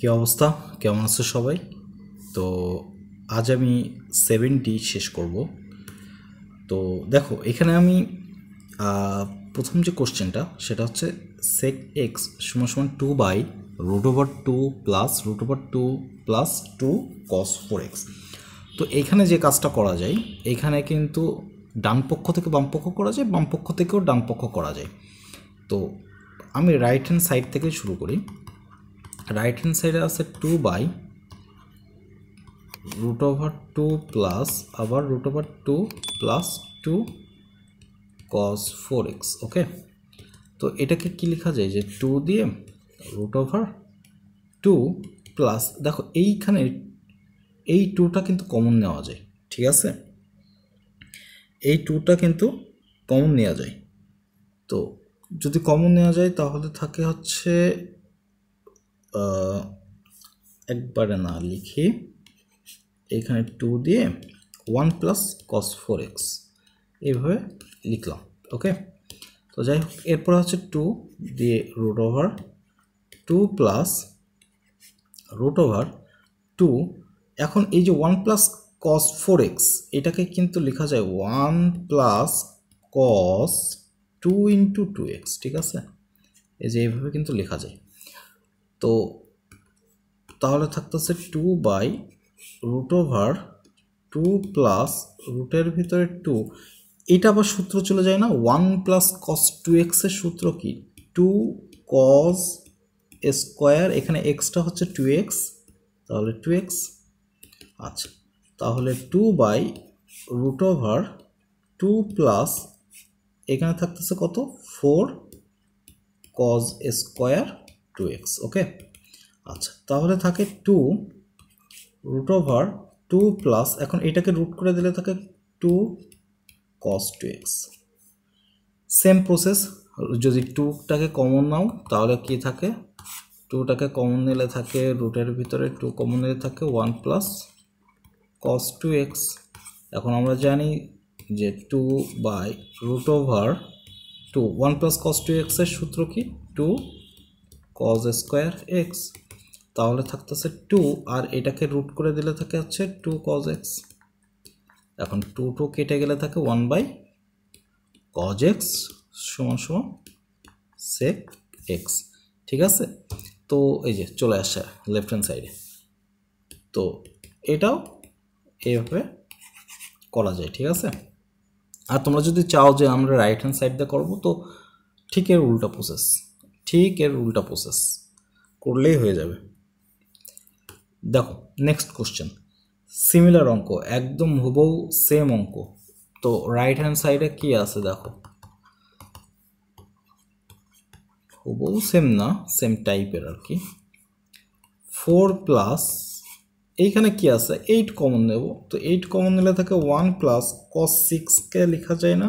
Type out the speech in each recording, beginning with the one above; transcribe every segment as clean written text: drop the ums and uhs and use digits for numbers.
কি অবস্থা, কেমন আছো সবাই? তো আজ আমি 7D শেষ করব। তো দেখো এখানে আমি প্রথম যে কোশ্চেনটা সেটা হচ্ছে sec x সমান সমান 2/√2 প্লাস √2 প্লাস 2 cos 4x। তো এইখানে যে কাজটা করা যায়, এইখানে কিন্তু ডান পক্ষ থেকে বাম পক্ষ করা যায়, বাম পক্ষ থেকেও ডান পক্ষ করা যায়। তো আমি রাইট হ্যান্ড সাইড থেকে শুরু করি। রাইট হ্যান্ড সাইডে আছে 2/√2 প্লাস আবার √2 প্লাস 2 cos 4x। ওকে, তো এটাকে কি লেখা যায় যে 2 দিয়ে √2 প্লাস, দেখো এইখানে এই 2টা কিন্তু কমন নেওয়া যায়, ঠিক আছে? এই 2টা কিন্তু কমন নেওয়া যায়। তো যদি কমন নেওয়া যায় তাহলে থাকে হচ্ছে একবারে না লিখি, এখানে 2 দিয়ে 1 প্লাস cos 4x এইভাবে লিখলাম। ওকে, তো যাই হোক, এরপর হচ্ছে 2 দিয়ে √2 প্লাস √2। এখন এই যে 1 প্লাস cos 4x এটাকে কিন্তু লেখা যায় 1 প্লাস cos 2 ইন্টু 2x, ঠিক আছে? এই যে এইভাবে কিন্তু লেখা যায়। তো তাহলে থাকতেছে 2/√2 প্লাস রুটের ভিতরে 2। এটা আবার সূত্র চলে যায় না, 1 প্লাস cos 2x এর সূত্র কি? 2 cos স্কোয়ার, এখানে এক্সটা হচ্ছে 2x, তাহলে 2x। আচ্ছা, তাহলে 2/√2 প্লাস এখানে থাকতেছে কত? 4 cos স্কোয়ার 2x। ওকে, আচ্ছা, তাহলে থাকে 2√2 প্লাস, এখন এটাকে রুট করে দিলে থাকে 2 cos 2x। সেম প্রসেস, যদি 2টাকে কমন নাও তাহলে কি থাকে? 2টাকে কমন নিলে থাকে রুটের ভিতরে 2 কমন নিলে থাকে 1 প্লাস cos 2x। এখন আমরা জানি যে 2/√2 1 প্লাস cos 2x এর সূত্র কি? 2 cos স্কোয়ার x। তাহলে থাকতেছে 2, আর এটাকে রুট করে দিলে থাকে হচ্ছে 2 cos x। এখন 2 কেটে গেলে থাকে 1/cos x সমান সমান sec x, ঠিক আছে? তো এই যে চলে আসছে লেফট হ্যান্ড সাইডে। তো এটাও এইভাবে করা যায়, ঠিক আছে? আর তোমরা যদি চাও যে আমরা রাইট হ্যান্ড সাইড দিয়ে করবো, তো ঠিক এর উল্টা প্রসেস করলেই হয়ে যাবে। দেখো নেক্সট কোশ্চেন, সিমিলার অঙ্ক, একদম হুবহু সেম অঙ্ক। তো রাইট হ্যান্ড সাইডে কি আছে দেখো, হুবহু সেম না, সেম টাইপের আর কি। 4 প্লাস, এইখানে কি আছে? 8 কমন নেব, তো 8 কমন নিলে থাকে 1 প্লাস cos 6কে লেখা যায় না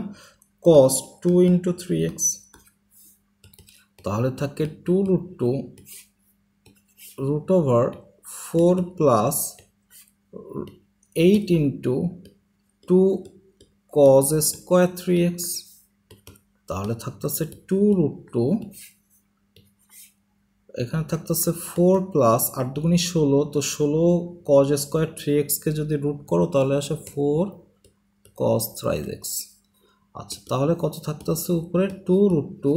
cos 2 ইন্টু 3x। তাহলে থাকে 2√4 plus 8 into 2 cos square 3x। তাহলে থাকতেছে 2√2, এখানে থাকতেছে 4 প্লাস 8 দুগুণী 16, তো 16 cos স্কোয়ার 3x কে যদি রুট করো তাহলে আসে 4 cos 3x। আচ্ছা, তাহলে কত থাকতেছে উপরে? 2√2,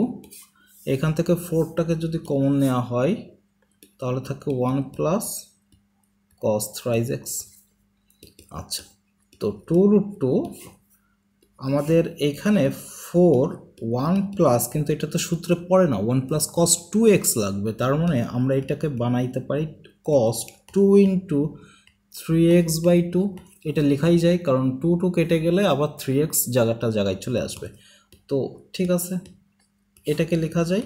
এখান থেকে 4টাকে যদি কমন নেওয়া হয় তাহলে থাকে 1 প্লাস cos 3x। আচ্ছা, তো 2√2 আমাদের এইখানে 4 1 প্লাস, কিন্তু এটা তো সূত্রে পড়ে না, 1 প্লাস cos 2x লাগবে। তার মানে আমরা এটাকে বানাইতে পারি cos 2 ইন্টু 3x/2। এটা লেখাই যায়, কারণ 2 কেটে গেলে আবার 3x জায়গায় চলে আসবে। তো ঠিক আছে, এটাকে লেখা যায়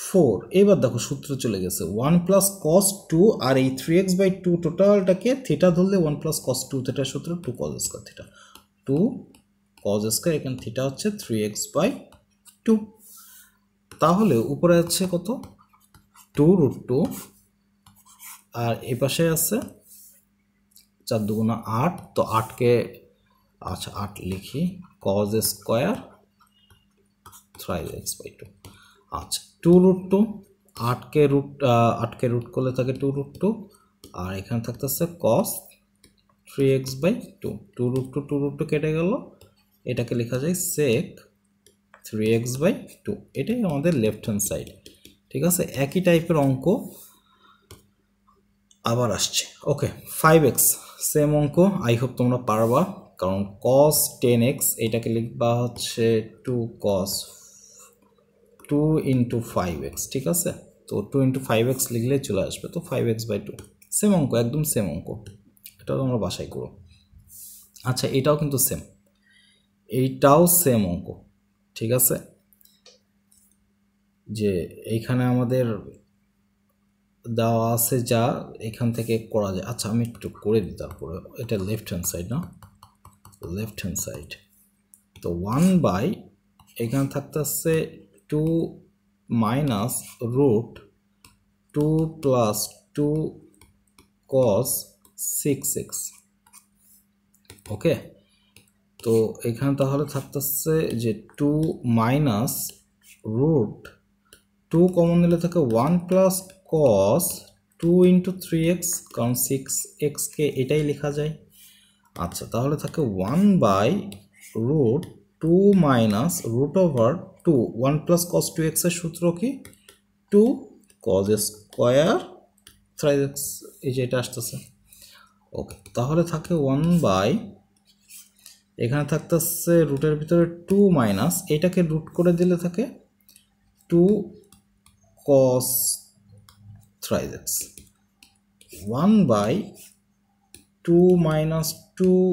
4। এবার দেখো সূত্র চলে গেছে 1 প্লাস cos 2, আর এই 3x/2 টোটালটাকে থিটা ধরলে 1 প্লাস cos 2 থিটার সূত্র 2 cos square theta, 2 cos square, এখানে থিটা হচ্ছে 3x/2। তাহলে উপরে আছে কত? 2√2, আর এই পাশে আছে 4 দুগুণা 8, তো 8কে, আচ্ছা 8 লিখি, cos স্কয়ার 3x/2। আচ্ছা, 2√2 আটকে রুট করলে থাকে 2√2, আর এখানে থাকতেছে cos 3x/2, 2√2 কেটে গেল, এটাকে লেখা যায় sec 3x/2। এটাই আমাদের লেফট হ্যান্ড সাইড। ঠিক আছে, একই টাইপের অঙ্ক আবার আসছে। ওকে, 5x সেম অঙ্ক, আই হোপ তোমরা পারবা, কারণ cos 10x এটাকে লিখবা হচ্ছে 2 cos 2 into 5x। ঠিক আছে, তো 2 into 5x লিখলে চলে আসবে, তো 5x/2 সেম অঙ্ক, একদম সেম অঙ্ক, এটাও তোমরা বাসায় করো। আচ্ছা, এটাও কিন্তু সেম, এইটাও সেম অঙ্ক। ঠিক আছে, যে এইখানে আমাদের দেওয়া আছে যা, এখান থেকে করা যায়। আচ্ছা, আমি একটু করে দিই তারপরে। এটা লেফট হ্যান্ড সাইড না, লেফট হ্যান্ড সাইড, তো 1/, এখানে থাকতেছে 2 minus root 2 plus 2 cos 6x। ওকে, তো এখানে তাহলে থাকতেছে যে 2 minus root 2 কমন নিলে থাকে 1 plus cos 2 into 3x, কারণ 6x কে এটাই লেখা যায়। আচ্ছা, তাহলে থাকে 1/root 2 minus root over 2, 1 plus cos 2x এর সূত্র কি? 2 cos স্কয়ার 3x, এই যে এটা আসতেছে। ওকে, তাহলে থাকে 1/, এখানে থাকতেছে রুটের ভিতরে 2 মাইনাস, এটাকে রুট করে দিলে থাকে 2 cos 3x, 1/2 minus 2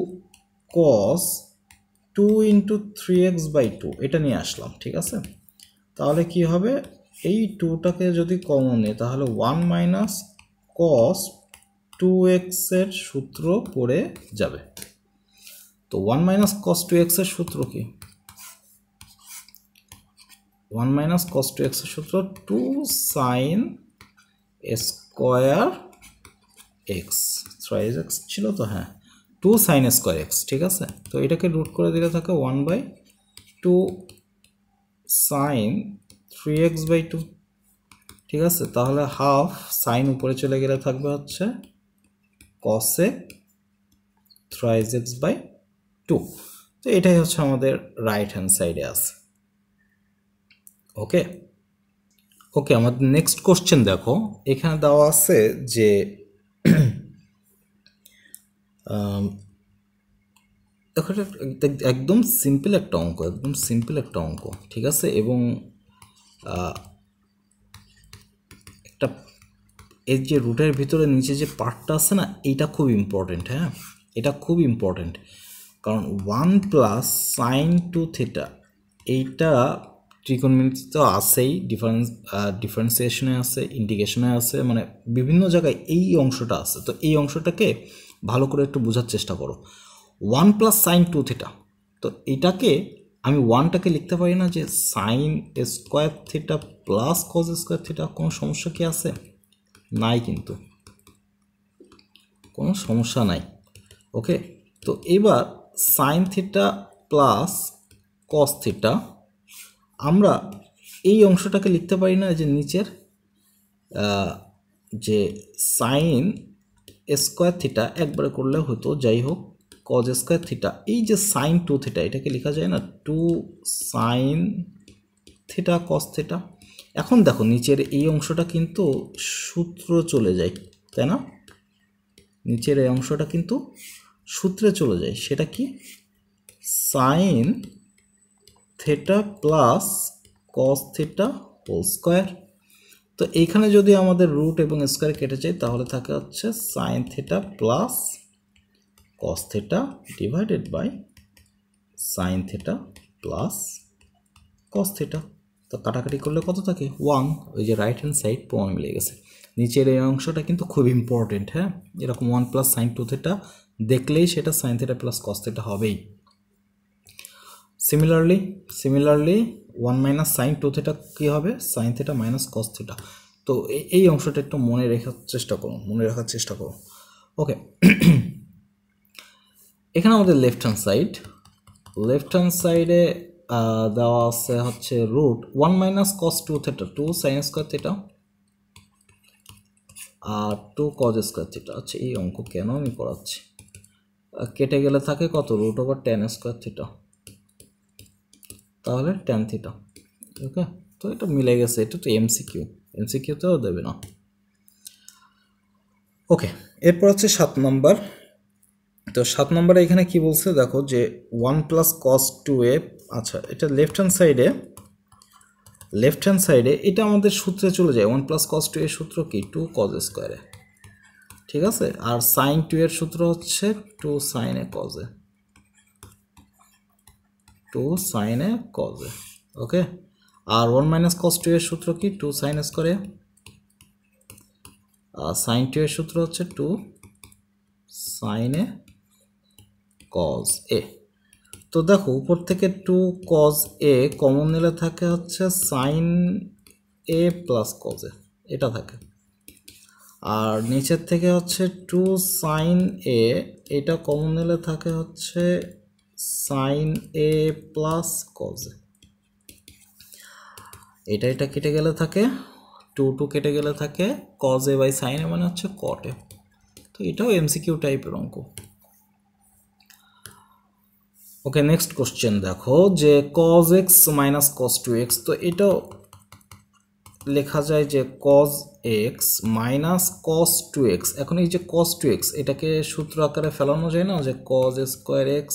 cos 2 into 3x/2, এটা নিয়ে আসলাম। ঠিক আছে, তাহলে কি হবে, এই 2টাকে যদি কমন নিই তাহলে 1 minus cos 2x এর সূত্র পড়ে যাবে। তো 1 minus cos 2x এর সূত্র কি? 1 minus cos 2x এর সূত্র 2 sin স্কয়ার x, 3x ছিল তো, হ্যাঁ, 2 sin স্কয়ার x। ঠিক আছে, তো এটাকে রুট করে দিলে থাকে 1/2 sin 3x/2। ঠিক আছে, তাহলে হাফ সাইন উপরে চলে গেলে থাকবে হচ্ছে cosec 3x/2। তো এটাই হচ্ছে আমাদের রাইট হ্যান্ড সাইডে আছে। ওকে ওকে, আমাদের নেক্সট কোশ্চেন দেখো, এখানে দেওয়া আছে যে দেখো, একদম সিম্পল একটা অঙ্ক, একদম সিম্পল একটা অঙ্ক। ঠিক আছে, এবং একটা এর যে রুটের ভিতরে নিচে যে পার্টটা আছে না, এইটা খুব ইম্পর্টেন্ট। হ্যাঁ, এটা খুব ইম্পর্টেন্ট, কারণ 1 প্লাস সাইন 2 থিটা, এইটা ত্রিকোণমিতিতে তো আছেই, ডিফারেন্সিয়েশনে আছে, ইন্টিগ্রেশনে আছে, মানে বিভিন্ন জায়গায় এই অংশটা আছে। তো এই অংশটাকে ভালো করে একটু বোঝার চেষ্টা করো। 1 প্লাস সাইন 2 থিটা, তো এটাকে আমি 1টাকে লিখতে পারি না যে sign square theta plus cos square theta? কোনো সমস্যা কি আছে? নাই, কিন্তু কোনো সমস্যা নাই। ওকে, তো এবার sign theta plus cos theta, আমরা এই অংশটাকে লিখতে পারি না যে নিচের যে সাইন স্কোয়ার থিটা একবারে করলে হতো, যাই হোক, কজ স্কোয়ার থিটা, এই যে সাইন 2 থিটা, এটাকে লেখা যায় না 2 সাইন থিটা কস থিটা। এখন দেখো, নিচের এই অংশটা কিন্তু সূত্র চলে যায়, তাই না? নিচের এই অংশটা কিন্তু সূত্রে চলে যায়, সেটা কি? Sine theta plus cos theta whole square. তো এইখানে যদি আমাদের রুট এবং স্কোয়ার কেটে যায়, তাহলে থাকে হচ্ছে sine theta plus cos theta divided by sine theta plus cos theta. তো কাটাকাটি করলে কত থাকে? 1। ওই যে রাইট হ্যান্ড সাইড প্রমাণ মিলে গেছে। নিচের এই অংশটা কিন্তু খুব ইম্পর্টেন্ট। হ্যাঁ, এরকম 1 প্লাস সাইন 2 থিটা দেখলেই সেটা sign theta plus cos theta হবেই। সিমিলারলি 1 মাইনাস সাইন 2 থিটা কী হবে? Sine theta minus cos theta. তো এই অংশটা একটু মনে রাখার চেষ্টা করো। ওকে, এখানে আমাদের লেফট হ্যান্ড সাইডে দেওয়া আছে হচ্ছে root 1 minus cos 2 theta 2 sine square theta. আর 2 cos স্কোয়ার থিটা। আচ্ছা এই অঙ্ক কেন আমি করাচ্ছি, কেটে গেলে থাকে কত √tan স্কোয়ার থিটা, তাহলে tan থিটা। ওকে, তো এটা মিলে গেছে, এটা তো এমসিকিউতেও দেবে না। ওকে, এরপর হচ্ছে 7 নম্বর। তো 7 নম্বরে এখানে কি বলছে দেখো যে 1 + cos 2a। আচ্ছা এটা লেফট হ্যান্ড সাইডে এটা আমাদের সূত্রে চলে যায়। 1 + cos 2a সূত্র কি 2 cos স্কোয়ারে, ঠিক আছে। আর sin 2 এর সূত্র হচ্ছে 2 sin a cos a, 2 sin a cos a। Okay, R 1 - cos 2 এর সূত্র কি 2 sin স্কোয়ারে, আর sin 2 এর সূত্র হচ্ছে 2 sin a cos a। তো দেখো উপর থেকে 2 cos a কমন নিলে থাকে হচ্ছে sin a + cos a, এটা থাকে। আর নিচের থেকে হচ্ছে 2 sin a, এটা কমন নিলে থাকে হচ্ছে sin a + cos a। এটা কেটে গেলে থাকে 2 কেটে গেলে থাকে cos a / sin a মানে হচ্ছে cot a। তো এটাও এমসিকিউ টাইপের অঙ্ক। ওকে, নেক্সট কোশ্চেন দেখো যে cos x - cos 2x। তো এটাও লেখা যায় যে cos x - cos 2x। এখন এই যে cos 2x এটাকে সূত্র আকারে ফেলানো যায় না, যে cos square x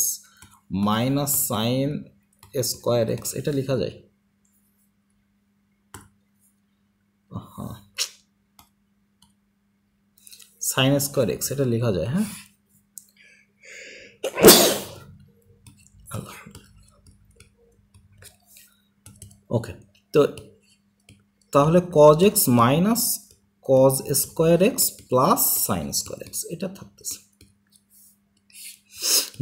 - sin square x, এটা লেখা যায়। হ্যাঁ, sin স্কোয়ার x এটা লেখা যায়। হ্যাঁ, ওকে, তো তাহলে cos x - cos square x + sin square x এটা থাকতেছে,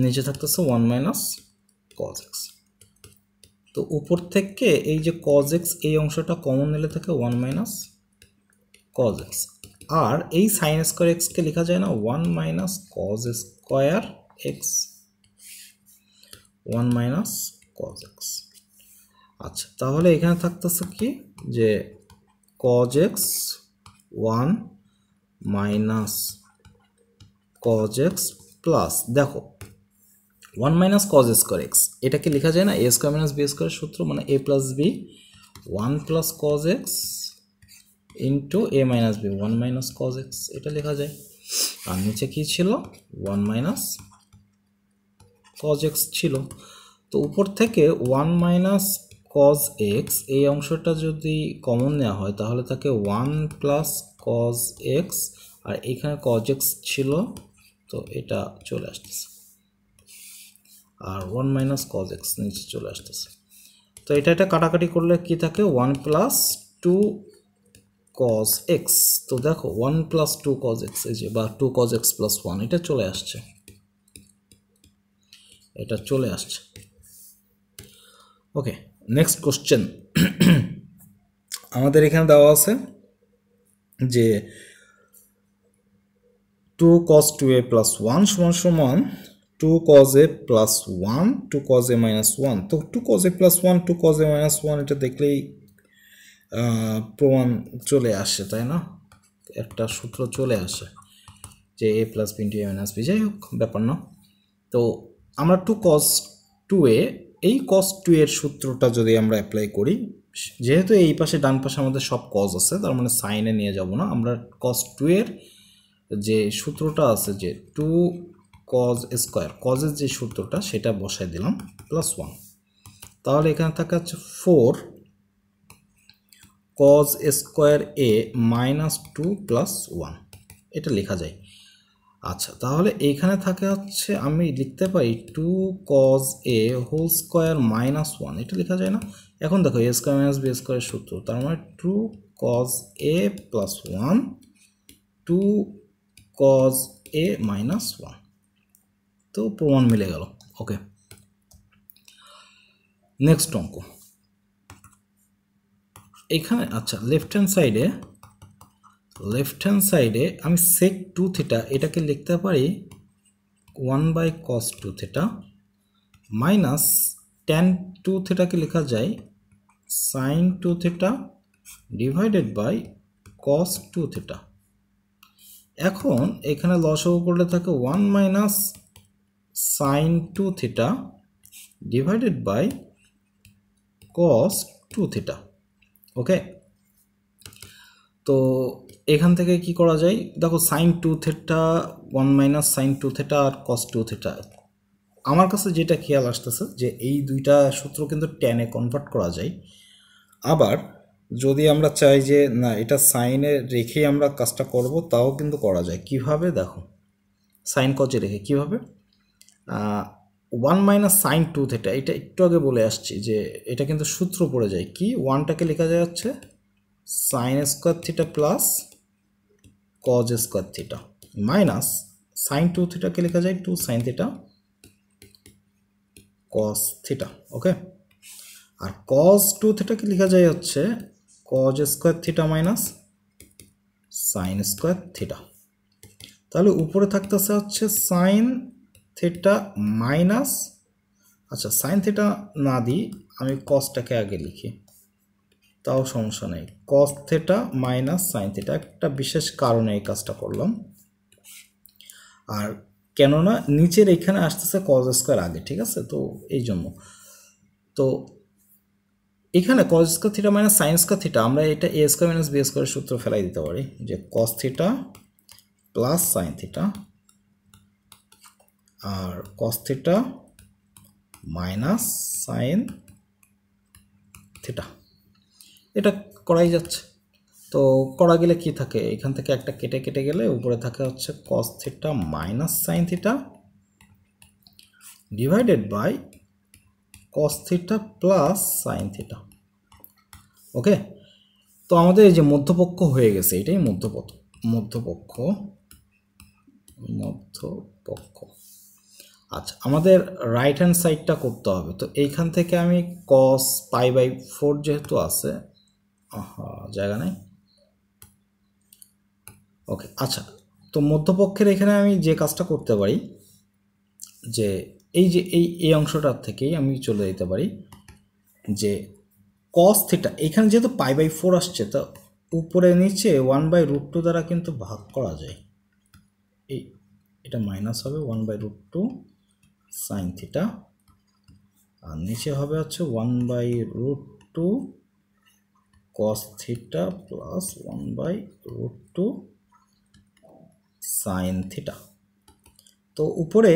নিচে থাকতেছে 1 - cos x। তো উপর থেকে এই যে cos x এই অংশটা কমন নিলে থাকে 1 - cos x। আর এই sin স্কোয়ার x কে লেখা যায় না 1 - cos square x, 1 - cos x। আচ্ছা তাহলে এখানে থাকতেছে কি যে cos x 1 - cos x plus দেখো 1 - cos স্কোয়ার x, এটাকে লেখা যায় না a স্কোয়ার - b স্কোয়ার সূত্র, মানে a + b 1 + cos x into a - b 1 - cos x, এটা লেখা যায়। আর নিচে কি ছিল 1 - cos x ছিল। তো উপর থেকে 1 - cos x এই অংশটা যদি কমন নেওয়া হয় তাহলে থাকে 1 + cos x, আর এখানে cos x ছিল তো এটা চলে আসতেছে, আর 1 - cos x নিচে চলে আসতেছে। তো এটা কাটাকাটি করলে কি থাকে 1 + 2 cos x। তো দেখো 1 + 2 cos x এই যে, বা 2 cos x + 1 এটা চলে আসছে, এটা চলে আসছে। ওকে, নেক্সট কোশ্চেন। আমাদের এখানে দেওয়া আছে যে 2 cos 2a + 1 সমান 2 cos a + 1 2 cos a - 1। তো 2 cos a + 1 2 cos a - 1 এটা দেখলেই প্রমাণ চলে আসে, তাই না? একটা সূত্র চলে আসে যে a + b * a - b, যাই হোক ব্যাপার না। তো আমরা 2 cos 2a, এই cos 2 এর সূত্রটা যদি আমরা অ্যাপ্লাই করি, যেহেতু এই পাশে ডান পাশে আমাদের সব cos আছে তার মানে সাইনে নিয়ে যাব না, আমরা cos 2 এর যে সূত্রটা আছে যে 2 cos স্কোয়ার, cos এর যে সূত্রটা সেটা বসাই দিলাম +1। তাহলে এখানে থাকা হচ্ছে 4 cos স্কোয়ার a - 2 + 1, এটা লেখা যায়। আচ্ছা তাহলে এইখানে থাকে হচ্ছে আমি লিখতে পারি 2 cos a হোল স্কোয়ার -1, এটা লেখা যায় না? এখন দেখো a স্কোয়ার - b স্কোয়ারের সূত্র, তার মানে 2 cos a + 1 2 cos a - 1, তো প্রমাণ মিলে গেল। ওকে, নেক্সট অঙ্ক। এখানে আচ্ছা লেফট হ্যান্ড সাইডে আমি sec 2 থিটা এটাকে লিখতে পারি 1/cos 2 থিটা মাইনাস tan 2 থিটাকে লেখা যায় sin 2 theta divided by cos 2 theta. এখন এখানে লসাগু করলে থাকে 1 minus sine 2 theta divided by cos 2 theta. Okay, তো এখান থেকে কি করা যায়, দেখো sine 2 theta 1 minus sine 2 theta আর কস 2 থিটা, আমার কাছে যেটা খেয়াল আসতেছে যে এই দুইটা সূত্র কিন্তু ট্যানে কনভার্ট করা যায়। আবার যদি আমরা চাই যে না এটা সাইনে রেখেই আমরা কাজটা করব, তাও কিন্তু করা যায়। কিভাবে দেখো, সাইন কজে রেখে কিভাবে, 1 মাইনাস সাইন 2 থিটা, এটা একটু আগে বলে আসছি যে এটা কিন্তু সূত্র পড়ে যায় কি, 1টাকে লেখা যায় হচ্ছে sign square theta plus cos square theta minus sine 2 থিটাকে লেখা যায় 2 সাইন থিটা কস থিটা। ওকে, আর কজ 2 থিটাকে লেখা যায় হচ্ছে cos square theta minus sine square theta. তাহলে উপরে থাকতেছে হচ্ছে সাইন থিটা মাইনাস, আচ্ছা সাইন থিটা না দিই, আমি কসটাকে আগে লিখি, তাও সমস্যা নেই, কস থিটা মাইনাস সাইন থিটা। একটা বিশেষ কারণে এই কাজটা করলাম, আর কেননা নিচের এখানে আসতেছে কজ স্কোয়ার আগে, ঠিক আছে, তো এই জন্য। তো এখানে cos square theta minus sine square theta, আমরা এটা এ স্কোয়ার মাইনাস বি স্কোয়ারের সূত্র ফেলাই দিতে পারি যে cos theta plus sine theta আর cos theta minus sine theta, এটা করাই যাচ্ছে। তো করা গেলে কি থাকে, এখান থেকে একটা কেটে কেটে গেলে উপরে থাকে হচ্ছে cos theta minus sine theta divided by cos theta plus sine theta. Okay, তো আমাদের এই যে মধ্যপক্ষ হয়ে গেছে, এটাই মধ্যপক্ষ। আচ্ছা, আমাদের রাইট হ্যান্ড সাইডটা করতে হবে। তো এইখান থেকে আমি কস পাই বাই 4 যেহেতু আছে, জায়গা নাই। ওকে, আচ্ছা, তো মধ্যপক্ষের এখানে আমি যে কাজটা করতে পারি যে এই যে এই অংশটার থেকেই আমি চলে যেতে পারি যে কস থিটা, এখানে যেহেতু পাই বাই 4 আসছে, তো উপরে নিচে 1/√2 দ্বারা কিন্তু ভাগ করা যায়। এটা মাইনাস হবে 1/√2 সাইন থিটা, আর নিচে হবে হচ্ছে 1/√2 কস থিটা প্লাস 1/√2 সাইন থিটা। তো উপরে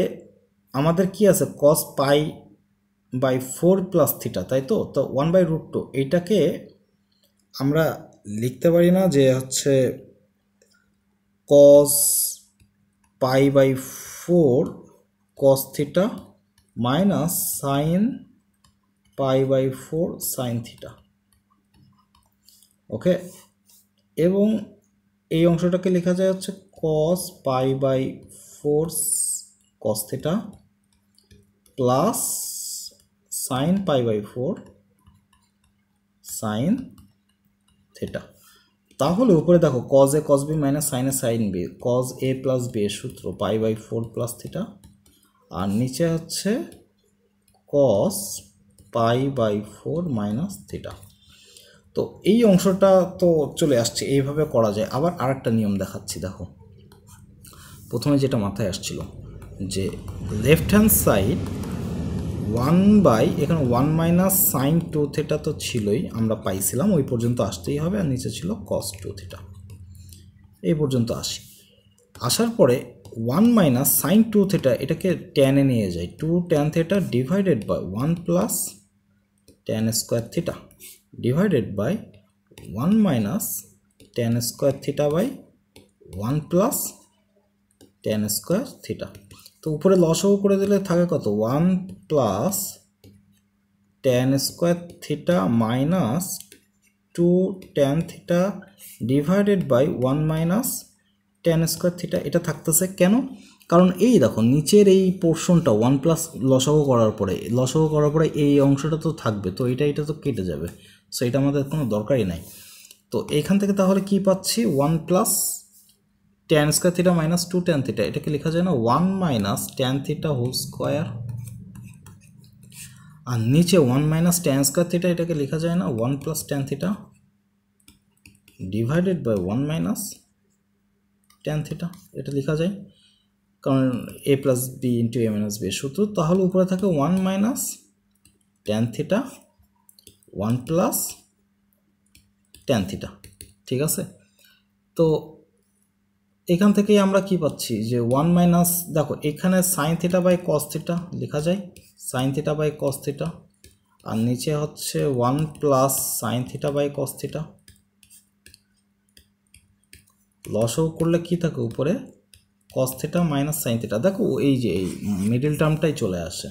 আমাদের কি আছে, কস পাই বাই 4 প্লাস থিটা, তাই তো। তো 1/√2 এইটাকে আমরা লিখতে পারি না যে হচ্ছে cos pi by 4 cos theta minus sine pi by 4 sine theta. Okay, এবং এই অংশটাকে লেখা যায় হচ্ছে cos pi by 4 cos theta plus sine pi by 4 sine theta. তাহলে উপরে দেখো cos A cos B minus sine A sine B, cos A plus B এর সূত্র পাই বাই 4 প্লাস থিটা, আর নিচে হচ্ছে cos pi by 4 minus theta. তো এই অংশটা তো চলে আসছে, এইভাবে করা যায়। আবার আরেকটা নিয়ম দেখাচ্ছি, দেখো প্রথমে যেটা মাথায় আসছিল যে লেফট হ্যান্ড সাইড 1 এখানে 1 মাইনাস সাইন 2 থিটা তো ছিলই, আমরা পাইছিলাম, ওই পর্যন্ত আসতেই হবে, আর নিচে ছিল কস 2 থিটা, এই পর্যন্ত আসি। আসার পরে 1 মাইনাস সাইন 2 থিটা এটাকে ট্যানে নিয়ে যায়, 2 tan theta divided by 1 plus tan square theta divided by 1 minus tan square theta by 1 plus tan square theta. তো উপরে লসাগু করে দিলে থাকে কত, 1 plus tan square theta minus 2 tan theta divided by 1 minus tan square theta. এটা থাকতেছে কেন, কারণ এই দেখো নিচের এই পোর্শনটা 1 প্লাস লসাগু করার পরে এই অংশটা তো থাকবে, তো এটা তো কেটে যাবে, সো এটা আমাদের কোনো দরকারই নাই। তো এইখান থেকে তাহলে কি পাচ্ছি, 1 plus tan square theta minus 2 tan theta, এটাকে লেখা যায় না 1 minus tan theta whole square, আর নিচে 1 মাইনাস ট্যান স্কোয়ার থিটা, এটাকে লেখা যায় না 1 plus tan theta divided by 1 minus tan theta, এটা লেখা যায় কারণ a plus B into a minus B এর সূত্র। তাহলে উপরে থাকে 1 minus tan theta 1 plus tan theta. ঠিক আছে, তো এখান থেকেই আমরা কি পাচ্ছি যে 1 মাইনাস, দেখো এখানে sine theta by cos theta লেখা যায়, sine theta by cos theta, আর নিচে হচ্ছে 1 plus sine theta by cos theta. লসও করলে কি থাকে উপরে cos theta minus sine theta. দেখো এই যে এই মিডল টার্মটাই চলে আসে,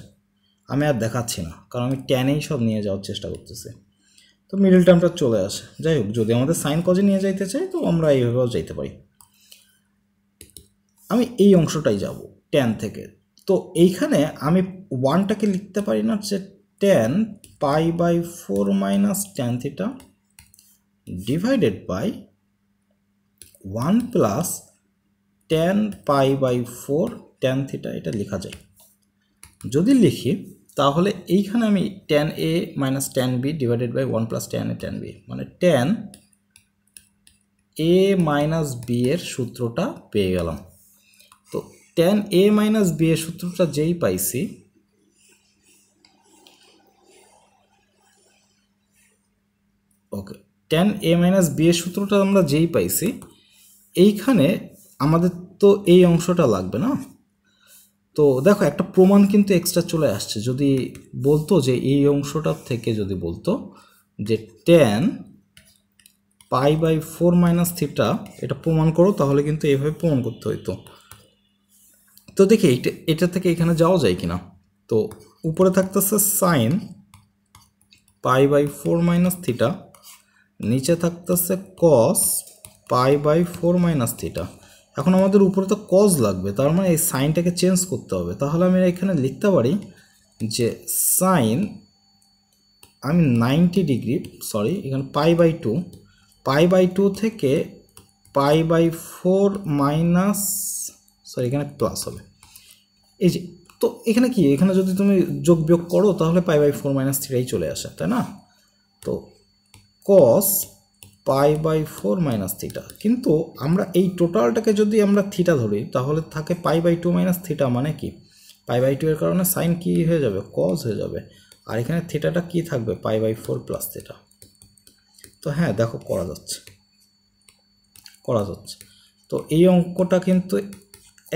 আমি আর দেখাচ্ছি না কারণ আমি ট্যানেই সব নিয়ে যাওয়ার চেষ্টা করতেছি, তো মিডল টার্মটা চলে আসে। যাই হোক, যদি আমাদের সাইন কজে নিয়ে যাইতে চাই তো আমরা এইভাবেও যাইতে পারি। আমি এই অংশটাই যাব ট্যান থেকে, তো এইখানে আমি 1টাকে লিখতে পারি না যে tan pi by 4 minus tan theta divided by 1 plus tan pi by 4 tan theta, এটা লেখা যায়। যদি লিখি তাহলে এইখানে আমি tan A minus tan B divided by 1 plus tan A tan B, মানে ট্যান এ মাইনাস বি এর সূত্রটা পেয়ে গেলাম। তো ট্যান এ মাইনাস বি এর সূত্রটা যেই পাইছি, ওকে, ট্যান এ মাইনাস বি এর সূত্রটা আমরা যেই পাইছি, এইখানে আমাদের তো এই অংশটা লাগবে না। তো দেখো একটা প্রমাণ কিন্তু এক্সট্রা চলে আসছে। যদি বলতো যে এই অংশটার থেকে যদি বলতো যে tan pi by 4 minus theta এটা প্রমাণ করো, তাহলে কিন্তু এইভাবে প্রমাণ করতে হইতো। তো দেখি এটা থেকে এখানে যাওয়া যায় কিনা। তো উপরে থাকতেছে sine pi by 4 minus theta, নিচে থাকতেছে cos pi by 4 minus theta. এখন আমাদের উপরে তো কজ লাগবে, তার মানে এই সাইনটাকে চেঞ্জ করতে হবে। তাহলে আমি এখানে লিখতে পারি যে সাইন, আমি 90 ডিগ্রি, সরি এখানে পাই বাই 2 থেকে পাই বাই 4 মাইনাস, সরি এখানে প্লাস হবে। এই যে, তো এখানে কি, এখানে যদি তুমি যোগ বিয়োগ করো তাহলে পাই বাই 4 মাইনাস থিটাই চলে আসে, তাই না? তো কস পাই বাই 4 মাইনাস থিটা, কিন্তু আমরা এই টোটালটাকে যদি আমরা থিটা ধরি তাহলে থাকে পাই বাই 2 মাইনাস থিটা, মানে কি পাই বাই 2 এর কারণে সাইন কি হয়ে যাবে, কজ হয়ে যাবে, আর এখানে থিটাটা কি থাকবে পাই বাই 4 প্লাস থিটা। তো হ্যাঁ দেখো করা যাচ্ছে। তো এই অঙ্কটা কিন্তু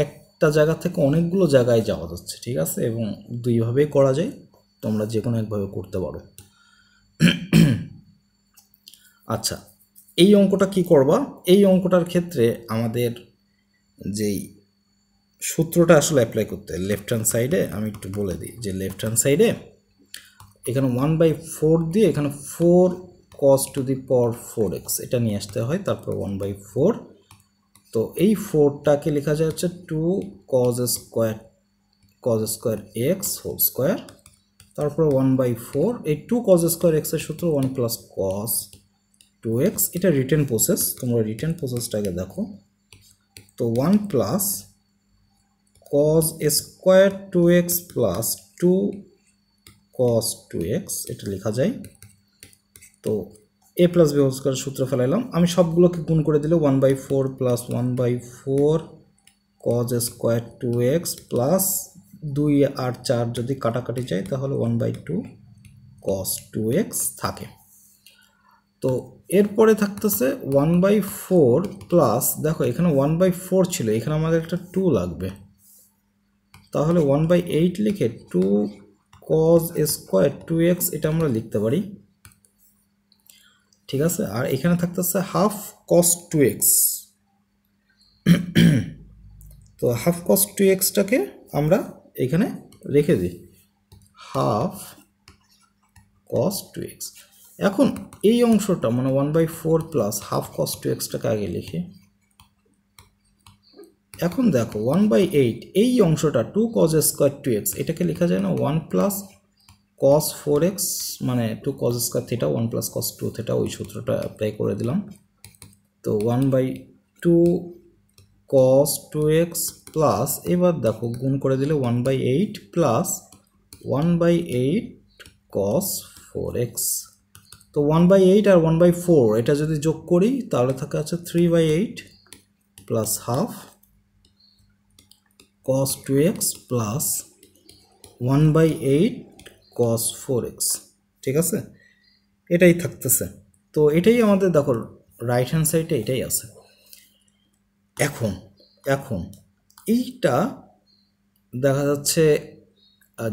একটা জায়গা থেকে অনেকগুলো জায়গায় যাওয়া যাচ্ছে, ঠিক আছে, এবং দুইভাবেই করা যায়, তোমরা যে কোনো একভাবে করতে পারো। আচ্ছা, এই অঙ্কটা কি করবা, এই অঙ্কটার ক্ষেত্রে আমাদের যেই সূত্রটা আসলে অ্যাপ্লাই করতে, লেফট হ্যান্ড সাইডে আমি একটু বলে দিই যে লেফট হ্যান্ড সাইডে এখানে 1/4 দিয়ে এখানে 4 cos to the power 4x এটা নিয়ে আসতে হয়, তারপর 1/4। তো এই 4টাকে লেখা যায় হচ্ছে 2 cos square x whole square, তারপর 1/4, এই 2 cos স্কোয়ার x এর সূত্র 1 প্লাস cos 2x, এটা রিটেন প্রসেস, তোমরা রিটেন প্রসেসটাকে দেখো। তো 1 plus cos square 2x plus 2 cos 2x এটা লেখা যায়। তো a plus B whole square সূত্র ফেলাইলাম, আমি সবগুলোকে গুণ করে দিলে 1/4 plus 1/4 cos square 2x plus 2 আর 4 যদি কাটাকাটি যায় তাহলে 1/2 cos 2x থাকে। তো এরপরে থাকতেছে 1/4 প্লাস, দেখো এখানে 1/4 ছিল, এখানে আমাদের একটা 2 লাগবে, তাহলে 1/8 লিখে 2 cos স্কোয়ার 2x এটা আমরা লিখতে পারি, ঠিক আছে। আর এখানে থাকতেছে হাফ cos 2x, তো হাফ cos 2xটাকে আমরা এখানে রেখে দিই, হাফ cos 2x। এখন এই অংশটা মানে 1/4 প্লাস হাফ cos 2xটাকে আগে লিখি। এখন দেখো 1/8 এই অংশটা 2 cos স্কোয়ার 2x এটাকে লেখা যায় না 1 প্লাস cos 4x, মানে 2 cos square theta 1 plus cos 2 theta, ওই সূত্রটা অ্যাপ্লাই করে দিলাম। তো 1/2 cos 2x প্লাস, এবার দেখো গুণ করে দিলে 1/8 প্লাস 1/8 cos 4x। তো 1/8 আর 1/4 এটা যদি যোগ করি তাহলে থাকে আছে 3/8 plus half cos 2x plus 1/8 cos 4x, ঠিক আছে, এটাই থাকতেছে। তো এটাই আমাদের দেখো রাইট হ্যান্ড সাইডে এটাই আছে। এখন এখন এইটা দেখা যাচ্ছে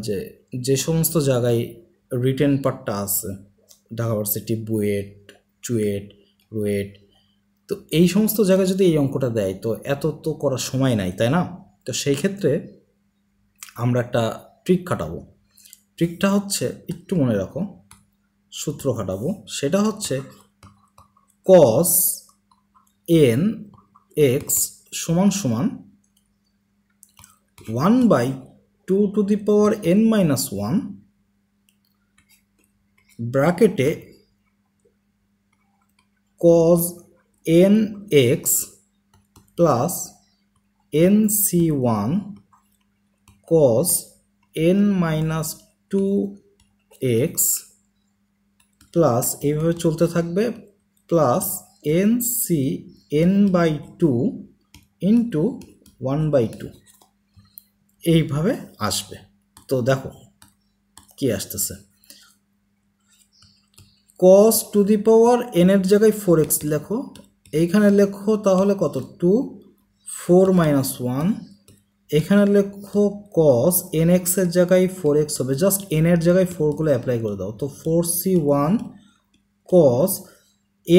যে যে সমস্ত জায়গায় রিটেন পার্টটা আছে, ঢাকা ভার্সিটি, বুয়েট, চুয়েট, রুয়েট, তো এই সমস্ত জায়গায় যদি এই অঙ্কটা দেয় তো এত তো করার সময় নাই, তাই না? তো সেই ক্ষেত্রে আমরা একটা ট্রিক খাটাবো। ট্রিকটা হচ্ছে, একটু মনে রাখো, সূত্র খাটাবো। সেটা হচ্ছে cos n x সমান সমান 1/2 to the power n minus 1 ব্র্যাকেটে cos n x plus nc1 cos n minus 2x plus এইভাবে চলতে থাকবে, প্লাস nc n/2 ইন্টু 1/2 এইভাবে আসবে। তো দেখো কি আসতেছে, cos to the power n এর জায়গায় 4x লেখো, এইখানে লেখো তাহলে কত, 2, 4 মাইনাস 1, এখানে লেখো cos nx এর জায়গায় 4x হবে, জাস্ট n এর জায়গায় 4গুলো অ্যাপ্লাই করে দাও। তো 4c1 cos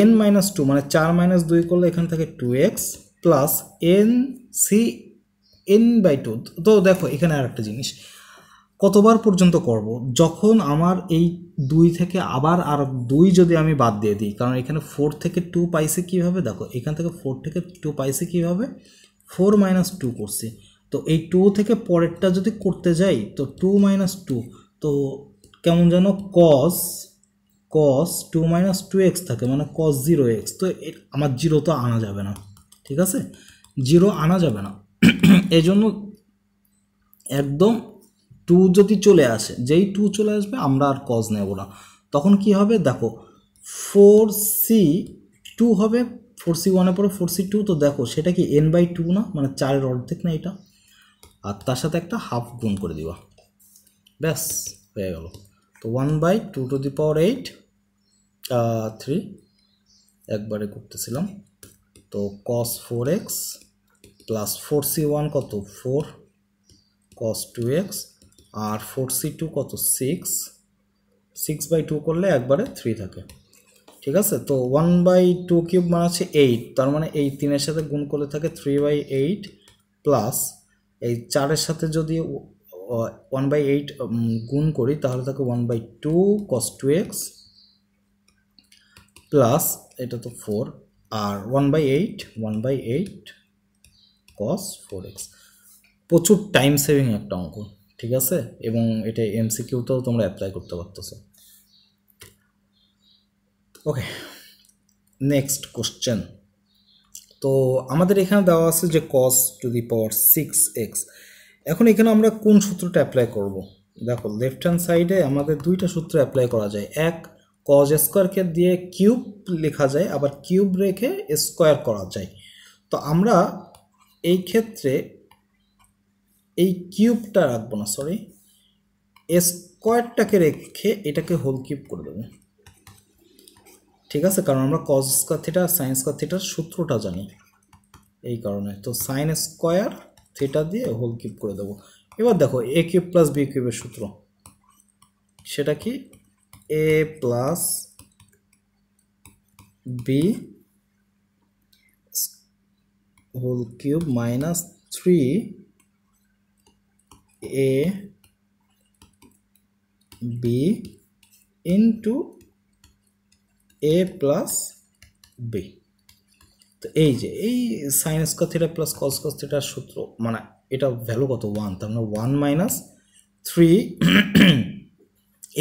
n মাইনাস 2 মানে 4 মাইনাস 2 করলে এখান থেকে 2x প্লাস nc n/2। তো দেখো এখানে আর একটা জিনিস, কতবার পর্যন্ত করব, যখন আমার এই 2 থেকে আবার আর 2 যদি আমি বাদ দিয়ে দিই, কারণ এখানে 4 থেকে 2 পাইছে কীভাবে, দেখো এখান থেকে 4 থেকে 2 পাইছে কীভাবে, 4 মাইনাস 2 করছি। তো এই 2 থেকে পরেরটা যদি করতে যাই তো 2 মাইনাস 2, তো কেমন যেন cos 2 মাইনাস 2x থাকে, মানে cos 0x। তো আমার 0 তো আনা যাবে না, ঠিক আছে, 0 আনা যাবে না। এই জন্য একদম 2 যদি চলে আসে, যেই 2 চলে আসবে আমরা আর cos নেব না। তখন কি হবে দেখো, 4c2 হবে, 4c1 এর পরে 4c2, তো দেখো সেটা কি n/2 না, মানে 4-এর অর্ধেক না এটা, আর তার সাথে একটা হাফ গুণ করে দিবা, ব্যাস হয়ে গেল। তো 1/2 টু দি পাওয়ার 8 3 একবারে করতেছিলাম। তো cos 4x প্লাস 4c1 কত 4 cos 2x আর 4c2 কত 6/2 করলে একবারে 3 থাকে, ঠিক আছে। তো 1/2 কিউব মানে হচ্ছে 8, তার মানে এই 3-এর সাথে গুণ করলে থাকে 3/8 প্লাস এই 4-এর সাথে যদি 1/8 গুণ করি তাহলে থাকে 1/2 cos 2x প্লাস এটা তো 4 আর 1/8 cos 4x। প্রচুর টাইম সেভিং একটা অঙ্ক, ঠিক আছে, এবং এটা এমসিকিউতেও তোমরা অ্যাপ্লাই করতে পারতেছো। ওকে, নেক্সট কোশ্চেন। তো আমাদের এখানে দেওয়া আছে যে cos to the power 6x। এখন এখানে আমরা কোন সূত্রটা অ্যাপ্লাই করব? দেখো লেফট হ্যান্ড সাইডে আমাদের দুইটা সূত্র অ্যাপ্লাই করা যায়। এক, cos স্কোয়ারকে দিয়ে কিউব লেখা যায়, আবার কিউব রেখে স্কোয়ার করা যায়। তো আমরা এই ক্ষেত্রে এই কিউবটা রাখবো না, সরি, স্কোয়ারটাকে রেখে এটাকে হোল কিউব করে দেবো, ঠিক আছে, কারণ আমরা cos square theta sine square থিটার সূত্রটা জানি এই কারণে। তো সাইন স্কোয়ার থিটা দিয়ে হোল কিউব করে দেবো। এবার দেখো এ কিউব প্লাস বি কিউবের সূত্র, সেটা কি, A plus B whole cube minus 3ab into A plus B. তো এই যে এই sine square theta plus cos square থিটার সূত্র, মানে এটা ভ্যালু কত 1, তার মানে 1 মাইনাস 3।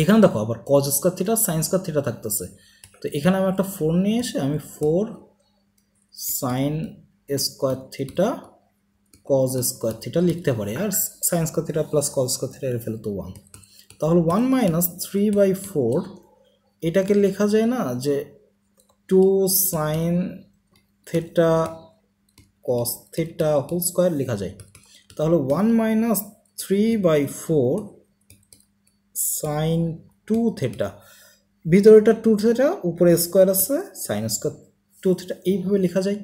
এখানে দেখো আবার কস square theta sine square theta থাকতেছে, তো এখানে আমি একটা 4 নিয়ে এসে আমি 4 sine square theta cos square theta লিখতে পারি, আর sine square theta plus cos square theta এর ভ্যালু তো 1। তাহলে 1 মাইনাস 3/4 এটাকে লেখা যায় না যে 2 sine theta cos theta whole square লেখা যায়। তাহলে 1 মাইনাস 3/4 সাইন 2 থিটা, ভিতরেটা 2 থিটা, উপরে স্কোয়ার আছে, সাইন স্কোয়ার 2 থিটা, এইভাবে লেখা যায়।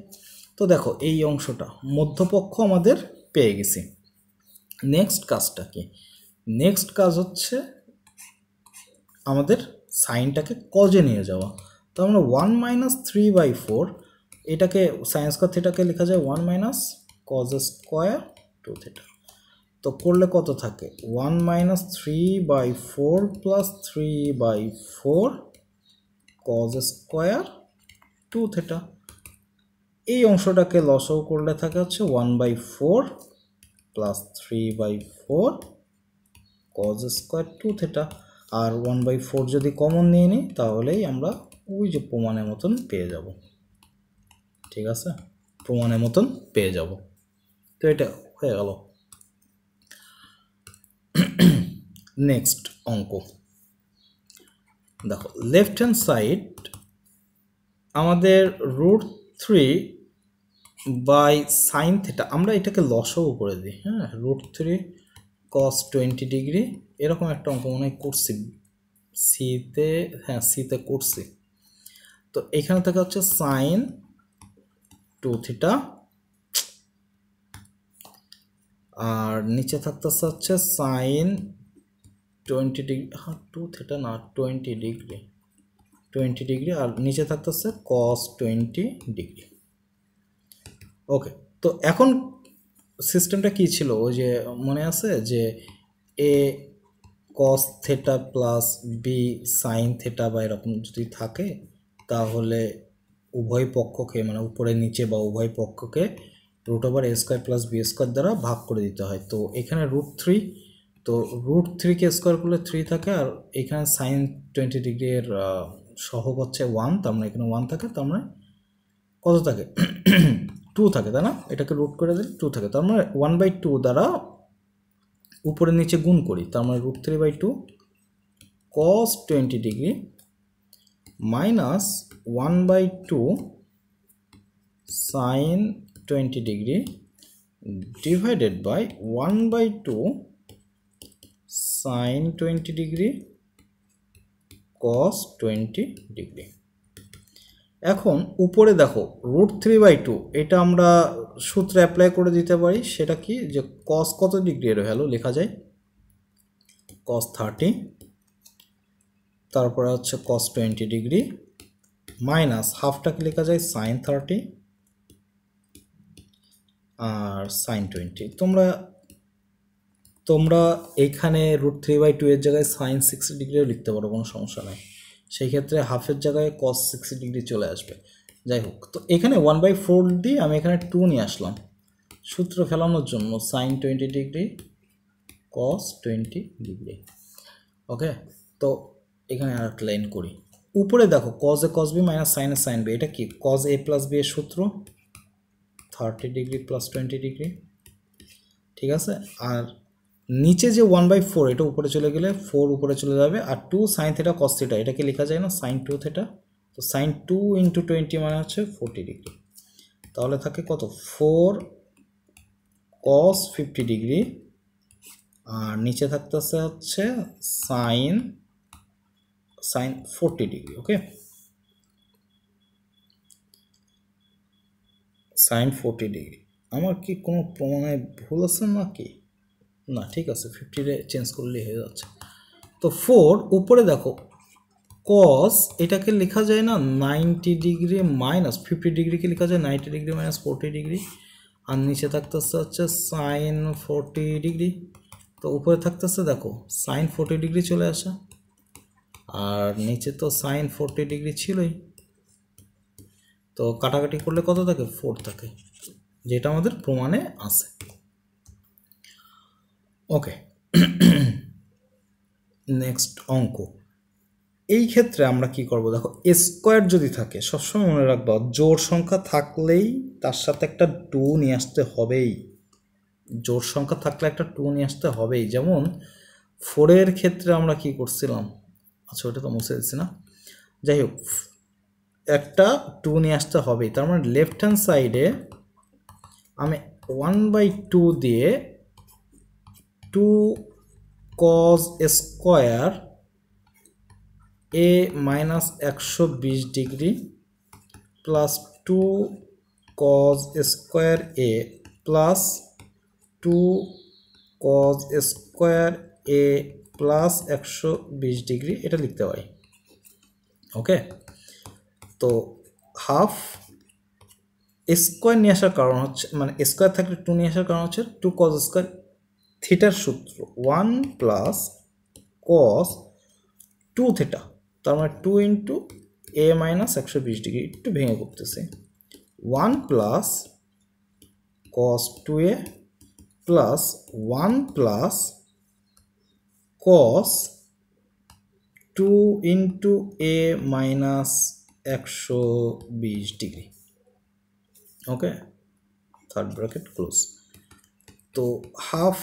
তো দেখো এই অংশটা মধ্যপক্ষ আমাদের পেয়ে গেছি। নেক্সট কাজটা কি? নেক্সট কাজ হচ্ছে আমাদের সাইনটাকে কজে নিয়ে যাওয়া। তো আমরা 1 মাইনাস 3/4 এটাকে সাইন স্কোয়ার থিটাকে লেখা যায় 1 মাইনাস কজ স্কোয়ার 2 থিটা। তো করলে কত থাকে? 1 minus 3/4 plus 3/4 cos square 2 theta. এই অংশটাকে লসাগু করলে থাকে হচ্ছে 1/4 প্লাস 3/4 কজ স্কোয়ার 2 থিটা। আর 1/4 যদি কমন নিয়ে নিই তাহলেই আমরা ওই যে প্রমাণের মতন পেয়ে যাব। ঠিক আছে, প্রমাণের মতন পেয়ে যাব। তো এটা হয়ে গেল। নেক্সট অঙ্ক দেখো, লেফট হ্যান্ড সাইড আমাদের √3/sin থিটা, আমরা এটাকে লসাগু করে দিই। হ্যাঁ, √3 cos 20 ডিগ্রি, এরকম একটা অঙ্ক মনে হয় করছি সিতে, হ্যাঁ সিতে করছি। তো এখানে থেকে হচ্ছে সাইন 2 থিটা, আর নিচে থাকতেছে হচ্ছে সাইন 20 ডিগ্রি, হ্যাঁ 2 থিটা না 20 ডিগ্রি, আর নিচে থাকতেছে cos 20 ডিগ্রি। ওকে, তো এখন সিস্টেমটা কি ছিল? ওই যে মনে আছে যে A cos theta plus B sine theta বা এরকম যদি থাকে তাহলে উভয় পক্ষকে, মানে উপরে নিচে বা উভয় পক্ষকে √a² প্লাস বি স্কোয়ার দ্বারা ভাগ করে দিতে হয়। তো এখানে √3, তো √3কে স্কোয়ার করলে 3 থাকে, আর এখানে সাইন 20 ডিগ্রির সহগ হচ্ছে 1, তার মানে এখানে 1 থাকে, তার মানে কত থাকে? 2 থাকে, তাই না? এটাকে রুট করে দিলে 2 থাকে, তার মানে 1/2 দ্বারা উপরে নিচে গুণ করি, তার মানে √3/2 cos 20 degree minus 1/2 sine 20 degree divided by 1/2 sine 20 degree cos 20 degree. এখন উপরে দেখো √3/2, এটা আমরা সূত্রে অ্যাপ্লাই করে দিতে পারি। সেটা কি? যে cos কত ডিগ্রি এর ভ্যালু লেখা যায় cos 30, তারপরে হচ্ছে cos 20 ডিগ্রি মাইনাস হাফটাকে লেখা যায় sin 30 আর sin 20। তোমরা এইখানে √3/2 এর জায়গায় sin 60 ডিগ্রিও লিখতে পারো, কোনো সমস্যা নেই। সেই ক্ষেত্রে হাফের জায়গায় cos 60 ডিগ্রি চলে আসবে। যাই হোক, তো এখানে 1/4 দিয়ে আমি এখানে 2 নিয়ে আসলাম সূত্র ফেলানোর জন্য, sin 20 degree cos 20 degree. Okay, তো এখানে আর একটা লাইন করি। উপরে দেখো cos a cos b minus sin a sin b, এটা কি? cos a প্লাস b এর সূত্র 30 ডিগ্রি প্লাস 20 ডিগ্রি। ঠিক আছে, আর নিচে যে 1/4 এটা উপরে চলে গেলে 4 উপরে চলে যাবে, আর 2 sin থিটা cos থিটা, এটাকে লেখা যায় না sin 2 থিটা। তো sin 2 × 20 মানে হচ্ছে 40 ডিগ্রি। তাহলে থাকে কত? 4 cos 50 ডিগ্রি, আর নিচে থাকতেছে হচ্ছে sin 40 ডিগ্রি। ওকে, sin 40 ডিগ্রি। আমার কি কোনো প্রমাণে ভুল আছে নাকি? না, ঠিক আছে, 50 চেঞ্জ করলেই হয়ে যাচ্ছে। তো 4 উপরে দেখো cos, এটাকে লেখা যায় না 90 ডিগ্রি মাইনাস 50 ডিগ্রিকে লেখা যায় 90 ডিগ্রি মাইনাস 40 ডিগ্রি, আর নিচে থাকতেছে হচ্ছে sin 40 ডিগ্রি। তো উপরে থাকতেছে দেখো sin 40 ডিগ্রি চলে আসে, আর নিচে তো sin 40 ডিগ্রি ছিলই। তো কাটাকাটি করলে কত থাকে? 4 থাকে, যেটা আমাদের প্রমাণে আছে। ওকে, নেক্সট অঙ্ক। এই ক্ষেত্রে আমরা কি করব? দেখো স্কোয়ার যদি থাকে, সবসময় মনে রাখবা জোড় সংখ্যা থাকলেই তার সাথে একটা 2 নিয়ে আসতে হবেই। জোড় সংখ্যা থাকলে একটা 2 নিয়ে আসতে হবেই। যেমন 4-এর ক্ষেত্রে আমরা কি করছিলাম? আচ্ছা, ওটা তো মুছে দিচ্ছি না। যাই হোক, একটা 2 নিয়ে আসতে হবেই। তার মানে লেফট হ্যান্ড সাইডে আমি 1/2 দিয়ে 2 cos square a minus 120 degree plus 2 cos square a plus 2 cos square a plus 120 degree এটা লিখতে পারি। ওকে, তো হাফ স্কয়ার নিয়ে আসার কারণ হচ্ছে, মানে স্কয়ার থাকলে 2 নিয়ে আসার কারণ হচ্ছে 2 cos স্কয়ার থিটার সূত্র 1 প্লাস cos 2 থিটা, তার মানে 2 ইন্টু a মাইনাস 120 ডিগ্রি, একটু ভেঙে করতেছে 1 plus cos 2a plus 1 plus cos 2 into a minus 120 degree. Okay, third bracket close. তো হাফ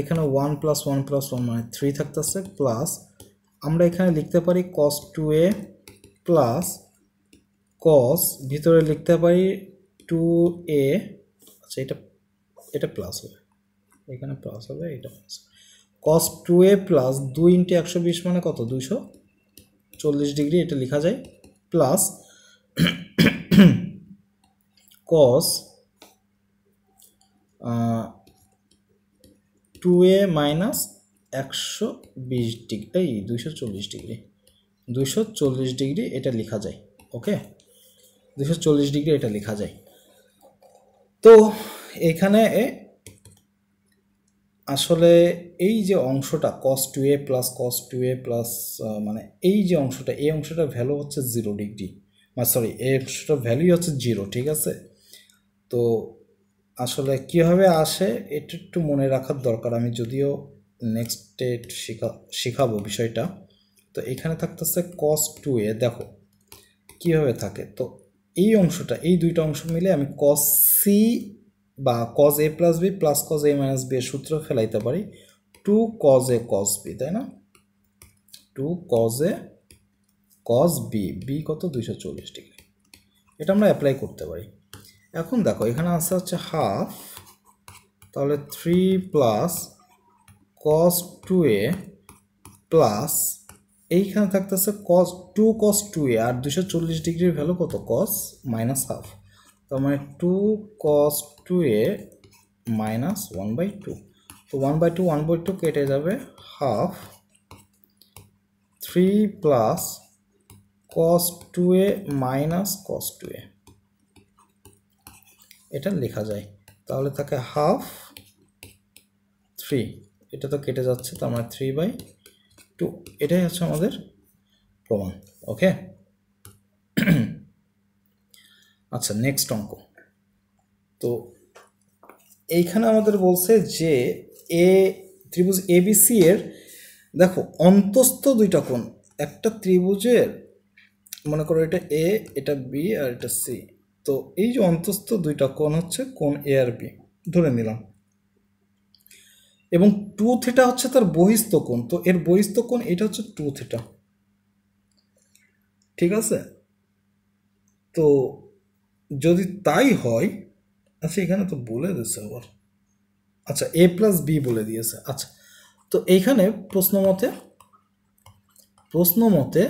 এখানে 1 প্লাস 1 প্লাস 1 মানে 3 থাকতেছে, প্লাস আমরা এখানে লিখতে পারি cos 2a প্লাস cos ভিতরে লিখতে পারি 2a, আচ্ছা এটা প্লাস হবে, এখানে প্লাস হবে, এটা plus. cos 2a plus 2 into 120 মানে কত, 240 ডিগ্রি, এটা লেখা যায়, plus cos 2a minus 120 degree, এই 240 ডিগ্রি, 240 ডিগ্রি এটা লেখা যায়। ওকে, 240 ডিগ্রি এটা লেখা যায়। তো এখানে আসলে এই যে অংশটা cos 2a plus cos 2a plus মানে এই যে অংশটা, এই অংশটা ভ্যালু হচ্ছে 0 ডিগ্রি, মানে সরি এই অংশটা ভ্যালুই হচ্ছে 0, ঠিক আছে। তো আসলে কীভাবে আসে এটা একটু মনে রাখার দরকার, আমি যদিও নেক্সট ডেট শিখাবো বিষয়টা। তো এখানে থাকতেছে cos 2a, দেখো কীভাবে থাকে। তো এই অংশটা, এই দুইটা অংশ মিলে আমি cos c বা cos a plus b plus cos a minus b এর সূত্র ফেলাইতে পারি 2 cos a cos b, তাই না, 2 cos a cos b, b কত 240 ডিগ্রি, এটা আমরা অ্যাপ্লাই করতে পারি। এখন দেখো এখানে আসছে হচ্ছে হাফ, তাহলে 3 প্লাস cos 2a প্লাস এইখানে থাকতেছে cos 2 cos 2a আর 240 ডিগ্রির ভ্যালু কত, cos মাইনাস হাফ, তার মানে 2 cos 2a মাইনাস 1/2, তো 1/2 1/2 কেটে যাবে, half 3 plus cos 2a minus cos 2a, এটা লেখা যায়। তাহলে থাকে হাফ 3, এটা তো কেটে যাচ্ছে, তার মানে 3/2, এটাই হচ্ছে আমাদের প্রমাণ। ওকে, আচ্ছা নেক্সট অঙ্ক। তো এইখানে আমাদের বলছে যে ত্রিভুজ এবিসি এর দেখো অন্তস্থ দুইটা কোণ, একটা ত্রিভুজের মনে করো এটা এ, এটা বি আর এটা সি, তো এই যে অন্তস্থ দুইটা কোণ হচ্ছে কোণ এ আর বি ধরে নিলাম, এবং 2 থিটা হচ্ছে তার বহিস্থ কোণ, তো এর বহিস্থ কোণ এটা হচ্ছে 2 থিটা, ঠিক আছে। তো যদি তাই হয়, আচ্ছা এখানে তো বলে দিচ্ছে আবার, আচ্ছা এ প্লাস বি বলে দিয়েছে, আচ্ছা তো এইখানে প্রশ্ন মতে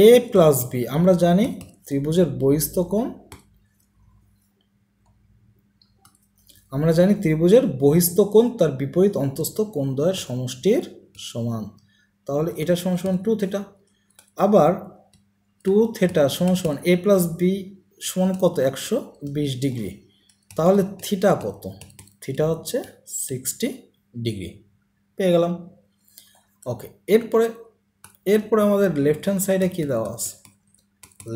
এ প্লাস বি, আমরা জানি ত্রিভুজের বহিস্থ কোণ, আমরা জানি ত্রিভুজের বহিস্থ কোণ তার বিপরীত অন্তস্থ কোণ দ্বয়ের সমষ্টির সমান, তাহলে এটা সমান সমান 2 থিটা, আবার 2 থিটা সমান সমান এ প্লাস বি সমান কত 120 ডিগ্রি, তাহলে থিটা কত, থিটা হচ্ছে 60 ডিগ্রি, পেয়ে গেলাম। ওকে, এরপরে আমাদের লেফট হ্যান্ড সাইডে কি দেওয়া আছে,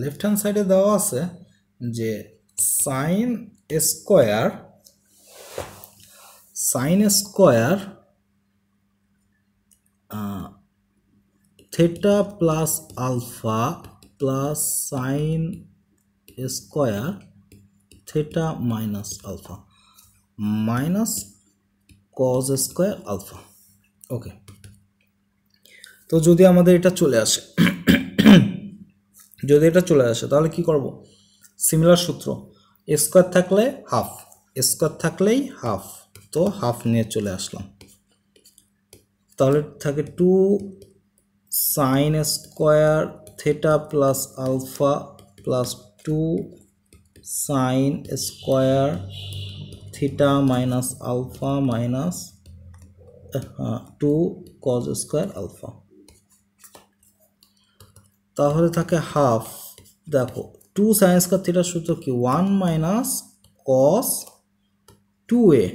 লেফট হ্যান্ড সাইডে দেওয়া আছে যে sine square theta plus alpha plus sine square theta minus alpha minus cos square alpha. Okay, তো যদি আমাদের এটা চলে আসে তাহলে কি করব, সিমিলার সূত্র, স্কোয়ার থাকলে হাফ, স্কোয়ার থাকলেই হাফ, তো হাফ নিয়ে চলে আসলাম। তাহলে থাকে 2 sin square theta plus alpha plus 2 sin square theta minus alpha minus 2 cos square alpha. তাহলে থাকে হাফ। দেখো 2 sin স্কোয়ার থিটার সূত্র কি 1 মাইনাস cos 2a,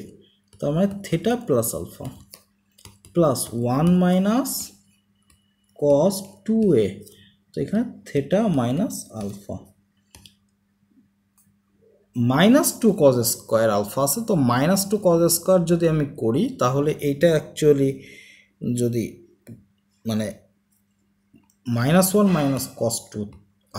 তার মানে theta plus alpha plus 1 minus cos 2a, তো এখানে theta minus alpha minus 2 cos square alpha আছে, তো মাইনাস 2 cos স্কোয়ার যদি আমি করি তাহলে এইটা অ্যাকচুয়ালি যদি মানে -1 মাইনাস cos 2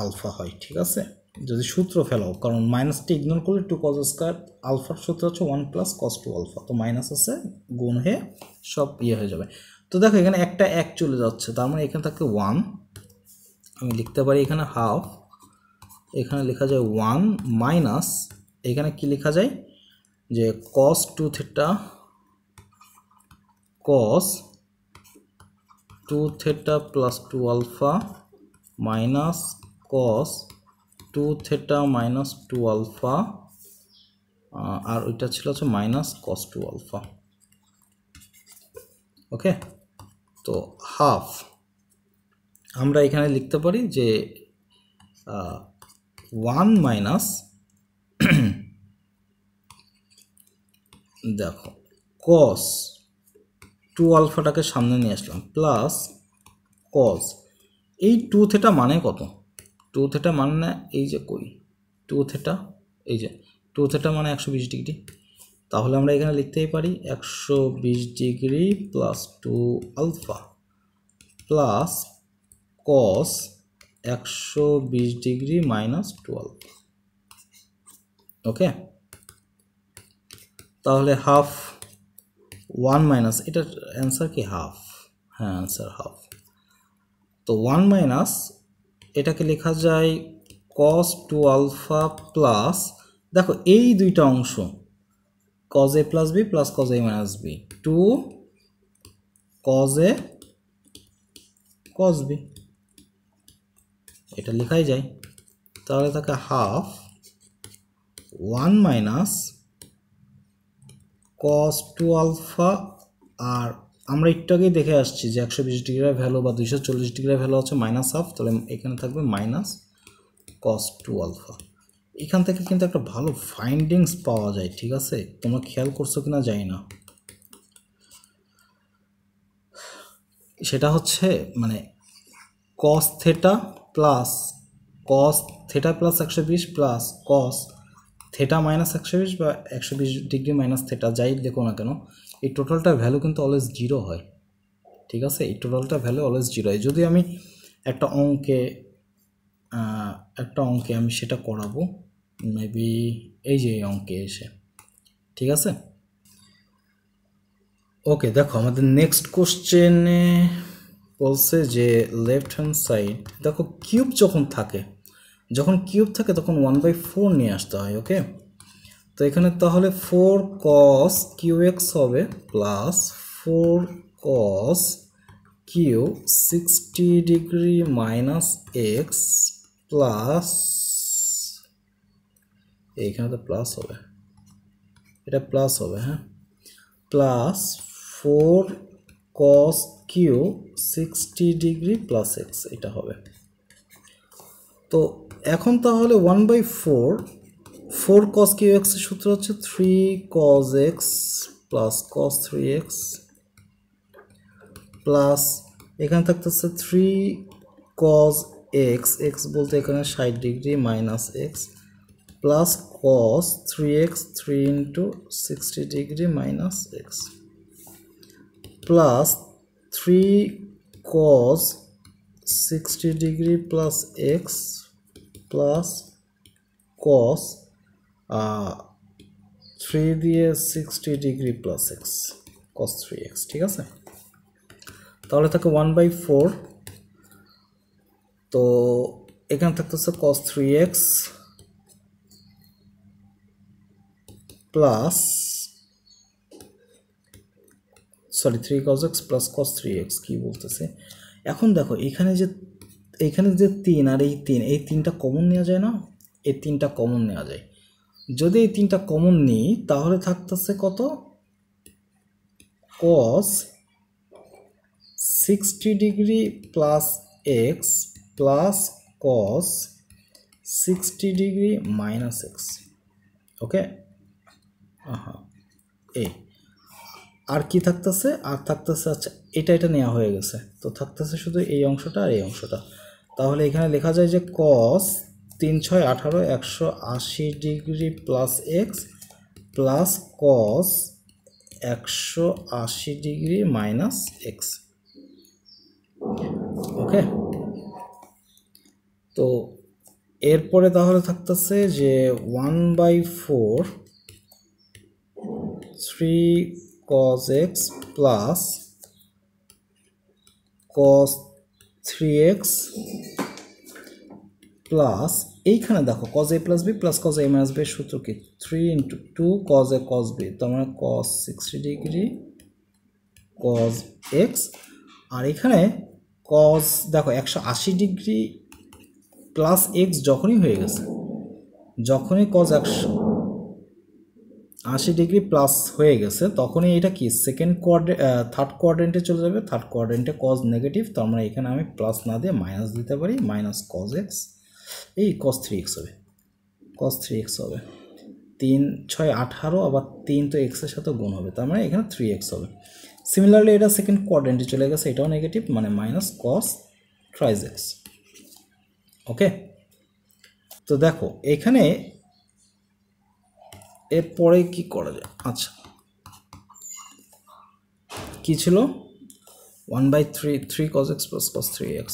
আলফা হয়, ঠিক আছে, যদি সূত্র ফেলাও, কারণ মাইনাসটি ইগনোর করলে 2 cos স্কোয়ার আলফার সূত্র হচ্ছে 1 প্লাস cos 2 আলফা, তো মাইনাস আছে গুণ হয়ে সব হয়ে যাবে। তো দেখো এখানে একটা 1 চলে যাচ্ছে, তার মানে এখানে থাকে 1, আমি লিখতে পারি এখানে হাফ, এখানে লেখা যায় 1 মাইনাস, এখানে কি লেখা যায় যে cos 2 theta cos 2 theta plus 2 alpha minus cos 2 theta minus 2 alpha, আর ওইটা ছিল হচ্ছে মাইনাস cos 2 আলফা। ওকে, তো হাফ আমরা এখানে লিখতে পারি যে 1 মাইনাস দেখো cos 2 আলফাটাকে সামনে নিয়ে আসলাম প্লাস cos এই 2 থিটা মানে কত, 2 থিটা মানে এই যে কই 2 থিটা, এই যে 2 থিটা মানে 120 ডিগ্রি, তাহলে আমরা এখানে লিখতেই পারি 120 degree plus 2 alpha plus cos 120 degree minus 2 alpha. Okay, তাহলে হাফ 1 মাইনাস, এটার অ্যান্সার কি হাফ, হ্যাঁ অ্যান্সার হাফ। তো 1 মাইনাস এটাকে লেখা যায় cos 2 আলফা প্লাস, দেখো এই দুইটা অংশ cos a plus b plus cos a minus b, 2 cos a cos b, এটা লেখাই যায়। তাহলে থাকে হাফ 1 মাইনাস cos 2 আলফা, আর আমরা একটু আগেই দেখে আসছি যে 120 ডিগ্রির ভ্যালু বা 240 ডিগ্রির ভ্যালু হচ্ছে মাইনাস হাফ, তাহলে এখানে থাকবে মাইনাস cos 2 আলফা। এখান থেকে কিন্তু একটা ভালো ফাইন্ডিংস পাওয়া যায়, ঠিক আছে, তোমরা খেয়াল করছো কিনা জানি না, সেটা হচ্ছে মানে cos theta plus cos theta plus 120 plus cos theta minus 120 বা 120 ডিগ্রি মাইনাস থিটা যাই দেখো না কেন, এই টোটালটার ভ্যালু কিন্তু অলওয়েজ জিরো হয়, ঠিক আছে, এই টোটালটার ভ্যালু অলওয়েজ জিরো হয়। যদি আমি একটা অঙ্কে আমি সেটা করাবো মেবি এই যে অঙ্কে এসে, ঠিক আছে। ওকে, দেখো আমাদের নেক্সট কোশ্চেনে বলছে যে লেফট হ্যান্ড সাইড, দেখো কিউব যখন থাকে তখন 1/4 নিয়ে আসতে হয়। ওকে, তো এখানে তাহলে 4 cos qx হবে plus 4 cos q 60 degree minus x plus, এইখানে তো প্লাস হবে, এটা প্লাস হবে, হ্যাঁ, plus 4 cos q 60 degree plus x, এটা হবে। তো এখন তাহলে 1/4 4 cos qx এর সূত্র হচ্ছে 3 cos x plus cos 3x plus এখানে থাকতেছে 3 cos x, x বলতে এখানে 60 degree minus x plus cos 3x 3 into 60 degree minus x plus 3 cos 60 degree plus x plus cos 3 দিয়ে 60 degree plus x cos 3x, ঠিক আছে। তাহলে থাকে 1/4, তো এখানে থাকতেছে cos 3x plus sorry 3 cos x plus cos 3x কি বলতেছে। এখন দেখো এখানে যে 3 আর এই 3, এই 3টা কমন নেওয়া যায় না? এই 3টা কমন নেওয়া যায়। যদি এই 3টা কমন নিই তাহলে থাকতেছে কত? cos 60 degree plus x plus cos 60 degree minus x। ওকে, এই আর কি থাকতেছে? আর থাকতেছে, আচ্ছা এটা নেওয়া হয়ে গেছে, তো থাকতেছে শুধু এই অংশটা আর এই অংশটা। তাহলে এখানে লেখা যায় যে cos 3 6 18 180 degree plus X plus cos 180 degree minus X. Okay, তো এরপরে তাহলে থাকতেছে যে 1/4 3 cos x plus cos 3x plus এইখানে দেখো cos a plus b plus cos a minus b এর সূত্র কি? 3 × 2 cos a cos b, তার মানে cos 60 ডিগ্রি cos x। আর এখানে cos দেখো 180 ডিগ্রি প্লাস x যখনই হয়ে গেছে, যখনই cos 180 ডিগ্রি প্লাস হয়ে গেছে তখনই এটা কি থার্ড কোয়াড্রেন্টে চলে যাবে। থার্ড কোয়াড্রেন্টে cos নেগেটিভ, তার মানে এখানে আমি প্লাস না দিয়ে মাইনাস দিতে পারি, মাইনাস cos x, এই cos 3x হবে, cos 3x হবে। 3 6 18, আবার 3 তো x এর সাথে গুণ হবে, তার মানে এখানে 3x হবে। সিমিলারলি এটা সেকেন্ড কোয়াড্রেন্টে চলে গেছে, এটাও নেগেটিভ, মানে মাইনাস cos 3x। ওকে, তো দেখো এখানে এরপরে কি করা যায়? আচ্ছা কি ছিল? 1/3 cos x plus cos 3x।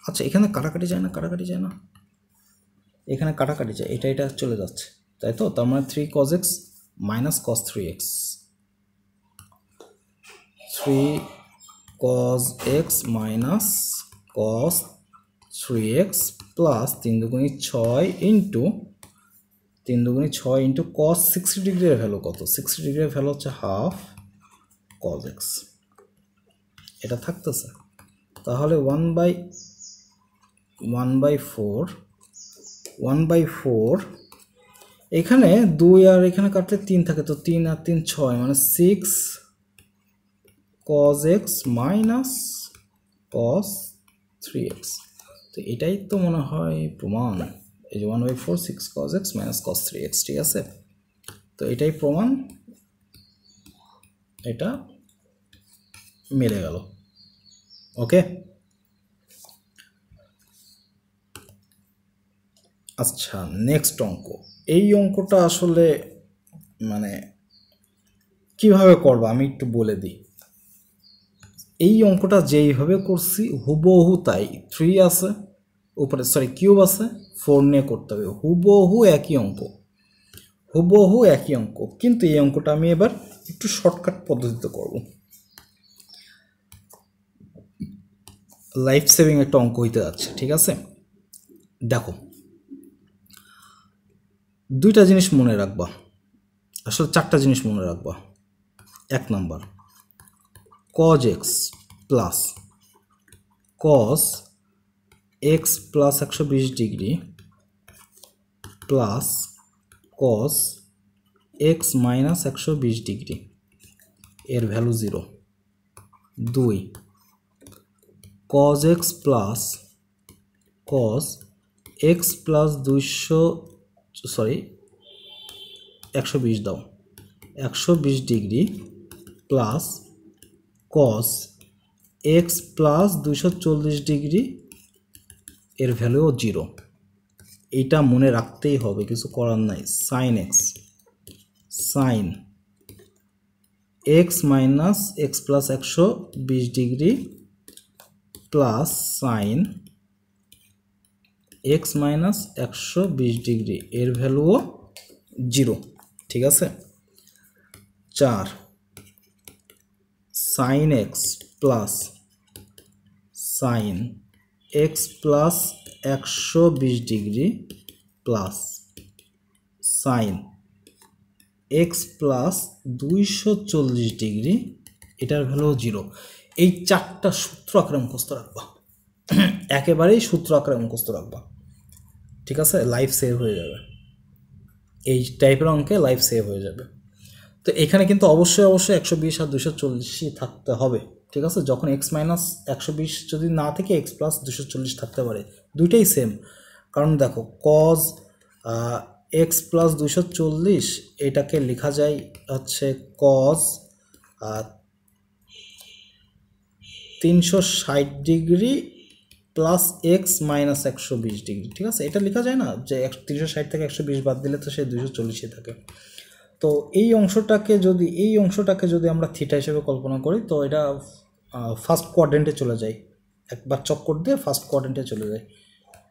আচ্ছা এখানে কাটাকাটি যায় না? কাটাকাটি যায় না, এখানে কাটাকাটি যায়, এটা চলে যাচ্ছে, তাই তো? তার মানে 3 cos x minus cos 3x, 3 cos x minus cos 3x plus 3 দুগুণী 6 into 3 দুগুণী 6 into cos 60 ডিগ্রির ভ্যালু কত? 60 ডিগ্রির ভ্যালু হচ্ছে হাফ cos x, এটা থাকতেছে। তাহলে 1/4 এখানে 2 আর এখানে কাটলে 3 থাকে, তো 3 আর 3 6, মানে 6 cos x minus cos 3x। তো এটাই তো মনে হয় প্রমাণ, এই যে 1/4 6 cos x minus cos 3x, ঠিক আছে? তো এটাই প্রমাণ, এটা মিলে গেল। ওকে, আচ্ছা নেক্সট অঙ্ক। এই অঙ্কটা আসলে মানে কিভাবে করবো আমি একটু বলে দিই। এই অঙ্কটা যেইভাবে করছি হুবহু তাই, 3 আছে উপরে, সরি কিউব আছে, 4 নিয়ে করতে হবে, হুবহু একই অঙ্ক, হুবহু একই অঙ্ক। কিন্তু এই অঙ্কটা আমি এবার একটু শর্টকাট পদ্ধতিতে করব, লাইফ সেভিং একটা অঙ্ক হইতে যাচ্ছে, ঠিক আছে? দেখো দুইটা জিনিস মনে রাখবা, আসলে 4টা জিনিস মনে রাখবা। 1 number, cos x plus cos x plus 120 degree plus cos x minus 120 degree এর value 0। 2 cos x plus cos x plus 120 দাও, 120 degree plus cos x plus 240 degree এর ভ্যালুও 0। এইটা মনে রাখতেই হবে, কিছু করার নাই। sin x minus x plus 120 degree plus sin x minus 120 degree এর ভ্যালুও 0, ঠিক আছে? 4 sin x plus sin x plus 120 degree plus sin x plus 240 degree, এটার ভ্যালু 0। এই চারটা সূত্র আকারে মুখস্থ রাখবা, একেবারেই সূত্র আকারে মুখস্থ রাখবা, ঠিক আছে? লাইফ সেভ হয়ে যাবে, এই টাইপের অঙ্কে লাইফ সেভ হয়ে যাবে। তো এখানে কিন্তু অবশ্যই 120 আর 240 থাকতে হবে, ঠিক আছে? যখন এক্স মাইনাস 120 যদি না থেকে এক্স প্লাস 240 থাকতে পারে, দুইটাই সেম। কারণ দেখো কজ এক্স প্লাস 240 এটাকে লেখা যায় হচ্ছে cos 360 degree plus x minus 120 degree, ঠিক আছে? এটা লেখা যায় না যে 360 থেকে 120 বাদ দিলে তো সে 240 থাকে। তো এই অংশটাকে যদি আমরা থিটা হিসেবে কল্পনা করি, তো এটা ফার্স্ট কোয়াড্রেন্টে চলে যায়, একবার চক্কর দিয়ে ফার্স্ট কোয়াড্রেন্টে চলে যায়।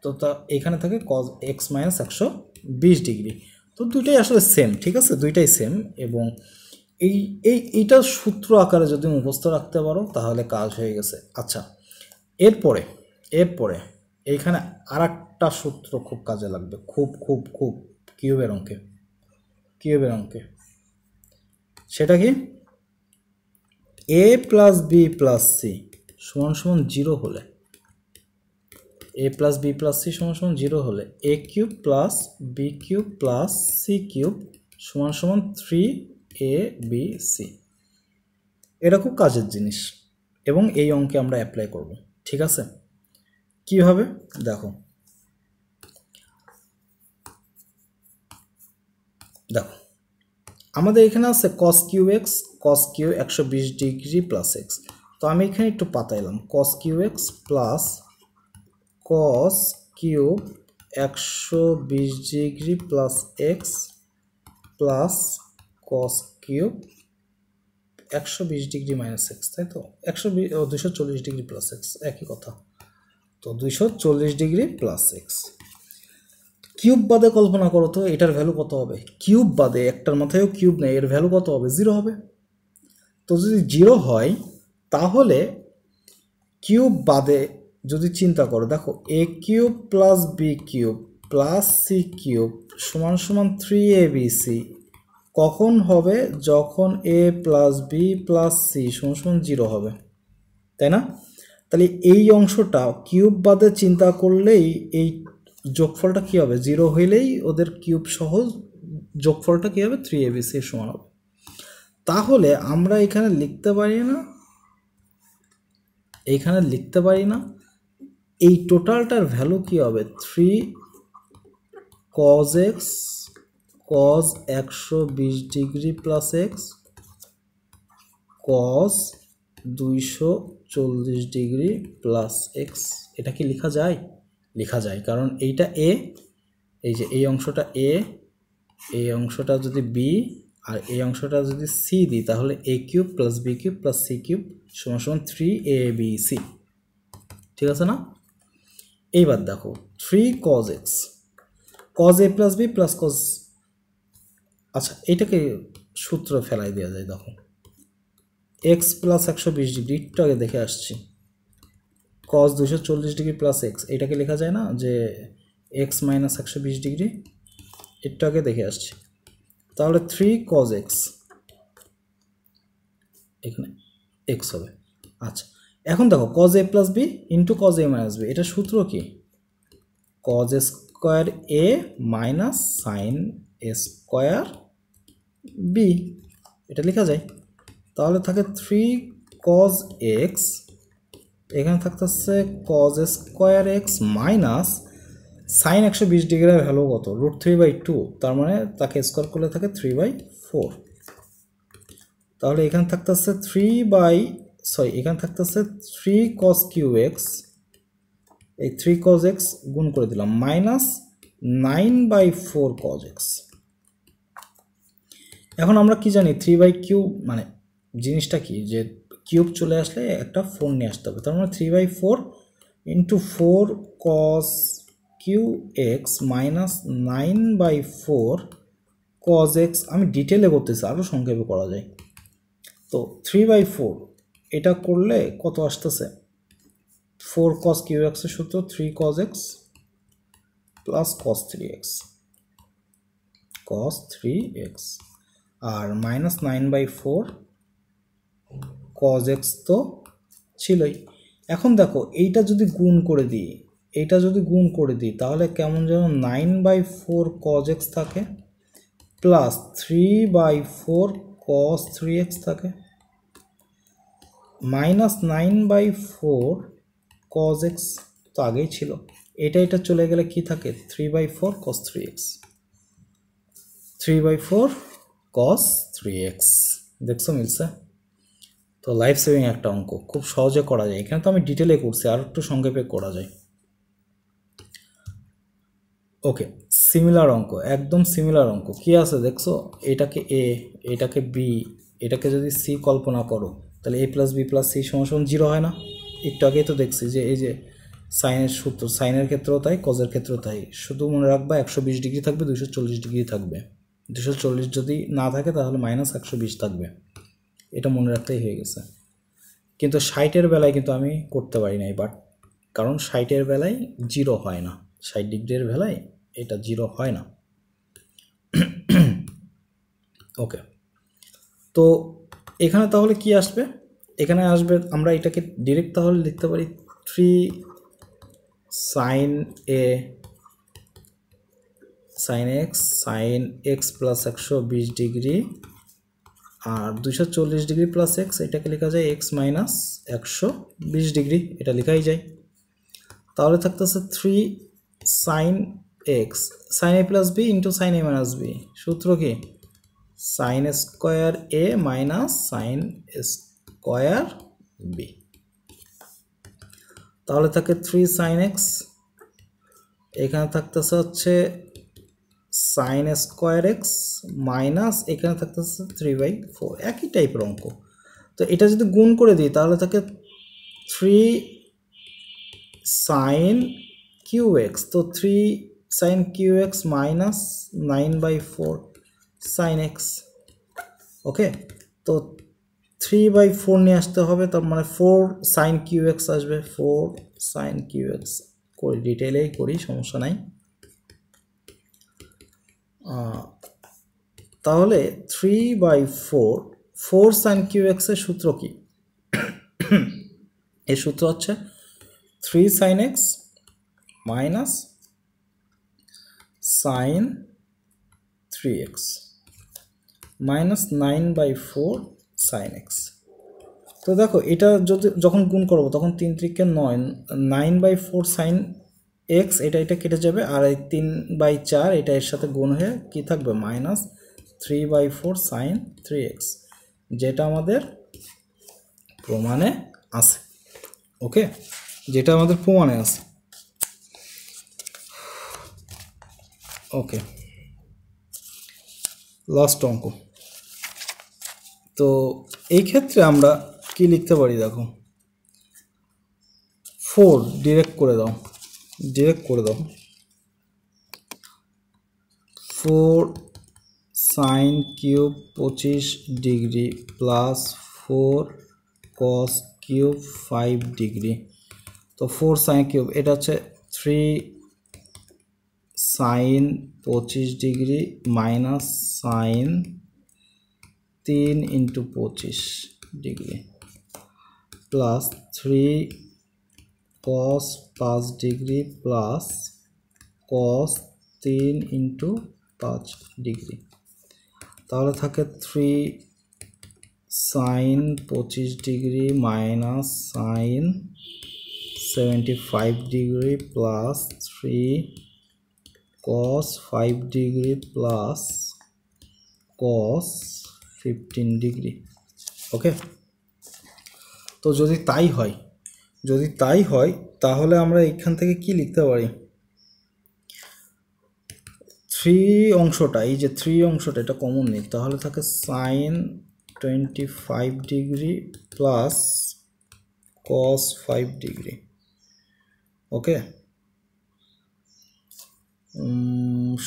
তো তা এখানে থাকে কজ এক্স মাইনাস 120 ডিগ্রি। তো দুইটাই আসলে সেম, ঠিক আছে? দুইটাই সেম। এবং এইটা সূত্র আকারে যদি মুখস্থ রাখতে পারো তাহলে কাজ হয়ে গেছে। আচ্ছা, এরপরে এইখানে আর একটা সূত্র খুব কাজে লাগবে, খুব খুব খুব কিউবের অঙ্কে। সেটা কি? A plus B plus C সমান সমান 0 হলে, A plus B plus C সমান সমান 0 হলে A cube plus B cube plus C cube সমান সমান 3abc। এটা খুব কাজের জিনিস এবং এই অঙ্কে আমরা অ্যাপ্লাই করব, ঠিক আছে? কিভাবে দেখো আমাদের এখানে আছে cos cube x, cos cube 120 degree plus x. তো আমি এখানে একটু পাতাইলাম cos cube x plus cos cube 120 degree plus X plus cos cube 120 degree minus x, তাই তো? 240 ডিগ্রি প্লাস এক্স, একই কথা। তো 240 ডিগ্রি প্লাস এক্স কিউব বাদে কল্পনা করো তো এটার ভ্যালু কত হবে? কিউব বাদে, একটার মাথায়ও কিউব নেই, এর ভ্যালু কত হবে? 0 হবে। তো যদি 0 হয় তাহলে কিউব বাদে যদি চিন্তা করো, দেখো A cube plus B cube plus C cube সমান সমান 3abc কখন হবে? যখন A plus B plus C সমান সমান 0 হবে, তাই না? তাহলে এই অংশটা কিউব বাদে চিন্তা করলেই এই যোগফলটা কী হবে? 0 হইলেই ওদের কিউব সহ যোগফলটা কী হবে? 3abc সমান হবে। তাহলে আমরা এখানে লিখতে পারি না এই টোটালটার ভ্যালু কি হবে? 3 cos x cos 120 degree plus x cos 240 degree plus x. এটা কি লেখা যায়? লেখা যায়, কারণ এইটা এ, এই যে এই অংশটা এ, এই অংশটা যদি বি আর এই অংশটা যদি সি দিই তাহলে A cube plus B cube plus C cube সমান সমান 3abc, ঠিক আছে না? এইবার দেখো 3 cos x cos a plus B plus cos, আচ্ছা এইটাকে সূত্র ফেলাই দেওয়া যায়। দেখো এক্স প্লাস 120 ডিগ্রি, একটু আগে দেখে আসছি, cos 240 ডিগ্রি প্লাস এক্স, এটাকে লেখা যায় না যে এক্স মাইনাস 120 ডিগ্রি, একটু আগে দেখে আসছি। তাহলে 3 cos x, এখানে এক্স হবে। আচ্ছা এখন দেখো cos a plus B into cos a minus B, এটা সূত্র কি? cos square A minus sine square B, এটা লেখা যায়। তাহলে থাকে 3 cos x, এখানে থাকতেছে cos square x minus sine 120 ডিগ্রির ভ্যালু কত? √3/2, তার মানে তাকে স্কোয়ার করলে থাকে 3/4। তাহলে এখানে থাকতেছে 3 cos কিউব এক্স, এই 3 cos x গুণ করে দিলাম মাইনাস 9/4 cos x। এখন আমরা কি জানি 3/কিউ মানে জিনিসটা কি, যে কিউব চলে আসলে একটা 4 নিয়ে আসতে হবে, তার মানে 3/4 into 4 cos cube x minus 9/4 cos x। আমি ডিটেলে করতেছি, আরও সংক্ষেপে করা যায়। তো 3/4 এটা করলে কত আসতেছে? 4 cos কিউ এক্সের সূত্র 3 cos x plus cos 3x আর -9/4 cos x তো ছিলই। এখন দেখো এইটা যদি গুণ করে দিই, তাহলে কেমন যেন 9/4 cos x থাকে প্লাস 3/4 cos 3x থাকে, -9/4 cos x তো আগেই ছিল, এটা চলে গেলে কি থাকে 3/4 cos 3x, 3/4 cos 3x। দেখছো মিলছে? তো লাইফ সেভিং একটা অঙ্ক, খুব সহজে করা যায়। এখানে তো আমি ডিটেলে করছি, আর একটু সংক্ষেপে করা যায়। ওকে, সিমিলার অঙ্ক, একদম সিমিলার অঙ্ক। কি আছে দেখছো? এটাকে এ, এটাকে বি, এটাকে যদি সি কল্পনা করো, তাহলে a + b + c = 0 হয় না? একটু আগেই তো দেখছি যে এই যে সাইনের সূত্র, সাইনের ক্ষেত্রেও তাই, কজের ক্ষেত্রেও তাই। শুধু মনে রাখবা 120 ডিগ্রি থাকবে, 240 ডিগ্রি থাকবে। 240 যদি না থাকে তাহলে -120 থাকবে, এটা মনে রাখতেই হয়ে গেছে। কিন্তু 60-এর বেলায় কিন্তু আমি করতে পারি নাই, বাট কারণ 60-এর বেলায় 0 হয় না, 60 ডিগ্রির বেলায় এটা 0 হয় না। ওকে, তো এখানে তাহলে কি আসবে? এখানে আসবে, আমরা এটাকে ডিরেক্ট তাহলে লিখতে পারি 3 sin x sin x + 120 degree আর 240 ডিগ্রি প্লাস x, এটাকে লেখা যায় x - 120 ডিগ্রি, এটা লেখাই যায়। তাহলে থাকতেছে 3 sin x sin a + b * sin a - b, সূত্র কি sin square a - sin square b। তাহলে থাকে 3 sin x, এখানে থাকতেছে হচ্ছে sin স্কয়ার x মাইনাস এখানে থাকতেছে 3/4, একই টাইপের অঙ্ক। তো এটা যদি গুণ করে দিই তাহলে থাকে 3 sin qx, তো 3 sin qx minus 9/4 sin x। ওকে, তো 3/4 নিয়ে আসতে হবে, তার মানে 4 sin qx আসবে, 4 sin qx করি, ডিটেইলেই করি, সমস্যা নাই। তাহলে 3/4 4 sin qx এর সূত্র কি? এর সূত্র হচ্ছে 3 sin x minus sin 3x minus 9/4 sin x। তো দেখো এটা যখন গুণ করবো তখন 3 × 3 = 9, 9/4 sin x, এটা কেটে যাবে, আর এই 3/4 এটা এর সাথে গুণ হয়ে কি থাকবে -3/4 sin 3x, যেটা আমাদের প্রমাণে আছে। ওকে, যেটা আমাদের প্রমাণে আছে। ওকে, লাস্ট অঙ্ক। তো এই ক্ষেত্রে আমরা কি লিখতে পারি দেখো, 4 ডিরেক্ট করে দাও, 4 sin cube 25 degree plus 4 cos cube 5 degree. তো 4 sin কিউব এটা হচ্ছে 3 sin 25 degree minus sin 3 × 25 degree plus 3 cos 5 degree plus cos 3 × 5 degree. তাহলে থাকে 3 sin 25 degree minus sin 75 degree plus 3 cos 5 degree plus cos 15 degree. Okay, তো যদি তাই হয় তাহলে আমরা এখান থেকে কি লিখতে পারি, 3 অংশটা, এই যে 3 অংশটা এটা কমন নিই, তাহলে থাকে sin 25 degree plus cos 5 degree. Okay,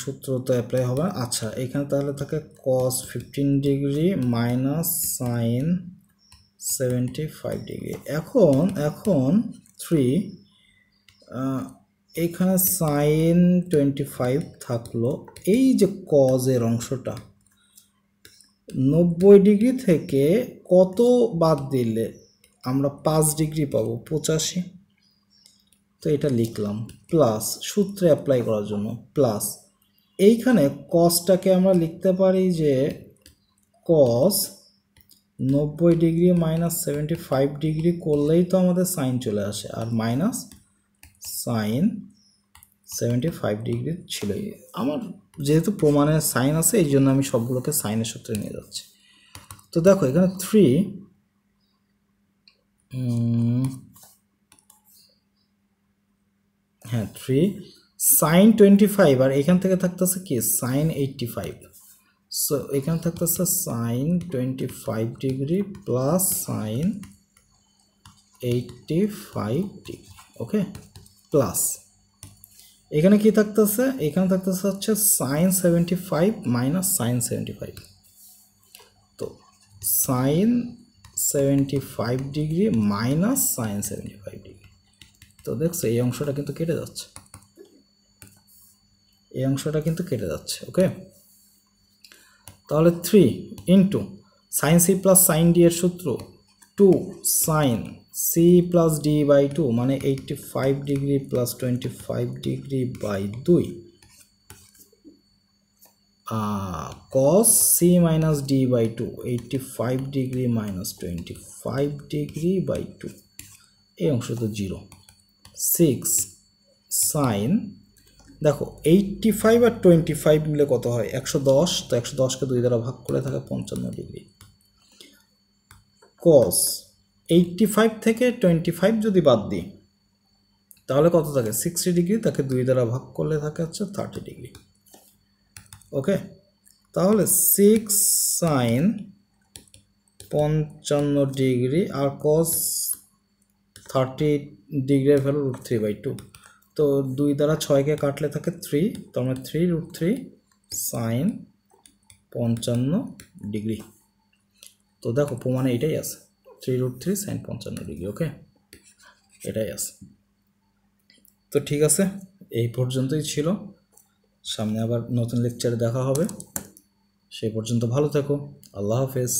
সূত্র তো অ্যাপ্লাই হবে। আচ্ছা, এখানে তাহলে থাকে cos 15 degree minus sin 75 degree. এখন 3 এখানে sin 25 থাকলো, এই যে cos এর অংশটা 90 ডিগ্রি থেকে কত বাদ দিলে আমরা 5 ডিগ্রি পাবো? 85। তো এটা লিখলাম, প্লাস সূত্রে অ্যাপ্লাই করার জন্য প্লাস এইখানে কসটাকে আমরা লিখতে পারি যে কস 90 ডিগ্রি মাইনাস 75 ডিগ্রি করলেই তো আমাদের সাইন চলে আসে, আর মাইনাস সাইন 75 ডিগ্রি ছিল। আমার যেহেতু প্রমাণে সাইন আছে এই জন্য আমি সবগুলোকে সাইনের সূত্রে নিয়ে যাচ্ছি। তো দেখো এখানে 3 সাইন 25 আর এখান থেকে থাকতেছে কি সাইন 85। সো এখানে থাকতেছে sine 25 degree plus sine 85 degree. Okay, plus এখানে কি থাকতেছে? এখানে থাকতেছে হচ্ছে সাইন 75 মাইনাস সাইন 75। তো sine 75 degree minus sine 75 degree. তো দেখছো এই অংশটা কিন্তু কেটে যাচ্ছে, এই অংশটা কিন্তু কেটে যাচ্ছে। ওকে, তাহলে 3 into sine C plus sine D এর সূত্র 2 sine C plus D by 2 মানে 85 degree plus 25 degree by 2 cos C minus D by 2 85 degree minus 25 degree by 2, এই অংশ তো 0। 6 সাইন, দেখো 85 আর 25 মিলে কত হয়? 110। তো 110কে 2 দ্বারা ভাগ করে থাকে 55 ডিগ্রি। cos 85 থেকে 25 যদি বাদ দিই তাহলে কত থাকে? 60 ডিগ্রি, তাকে 2 দ্বারা ভাগ করলে থাকে হচ্ছে 30 ডিগ্রি। ওকে, তাহলে 6 সাইন 55 ডিগ্রি আর cos 30 ডিগ্রির ভ্যালু √3/2। তো 2 দ্বারা 6কে কাটলে থাকে 3, তো আমরা 3√3 সাইন 55 ডিগ্রি। তো দেখো প্রমাণে এটাই আছে, 3√3 সাইন 55 ডিগ্রি। ওকে, এটাই আছে। তো ঠিক আছে, এই পর্যন্তই ছিল। সামনে আবার নতুন লেকচারে দেখা হবে, সেই পর্যন্ত ভালো থেকো। আল্লাহ হাফেজ।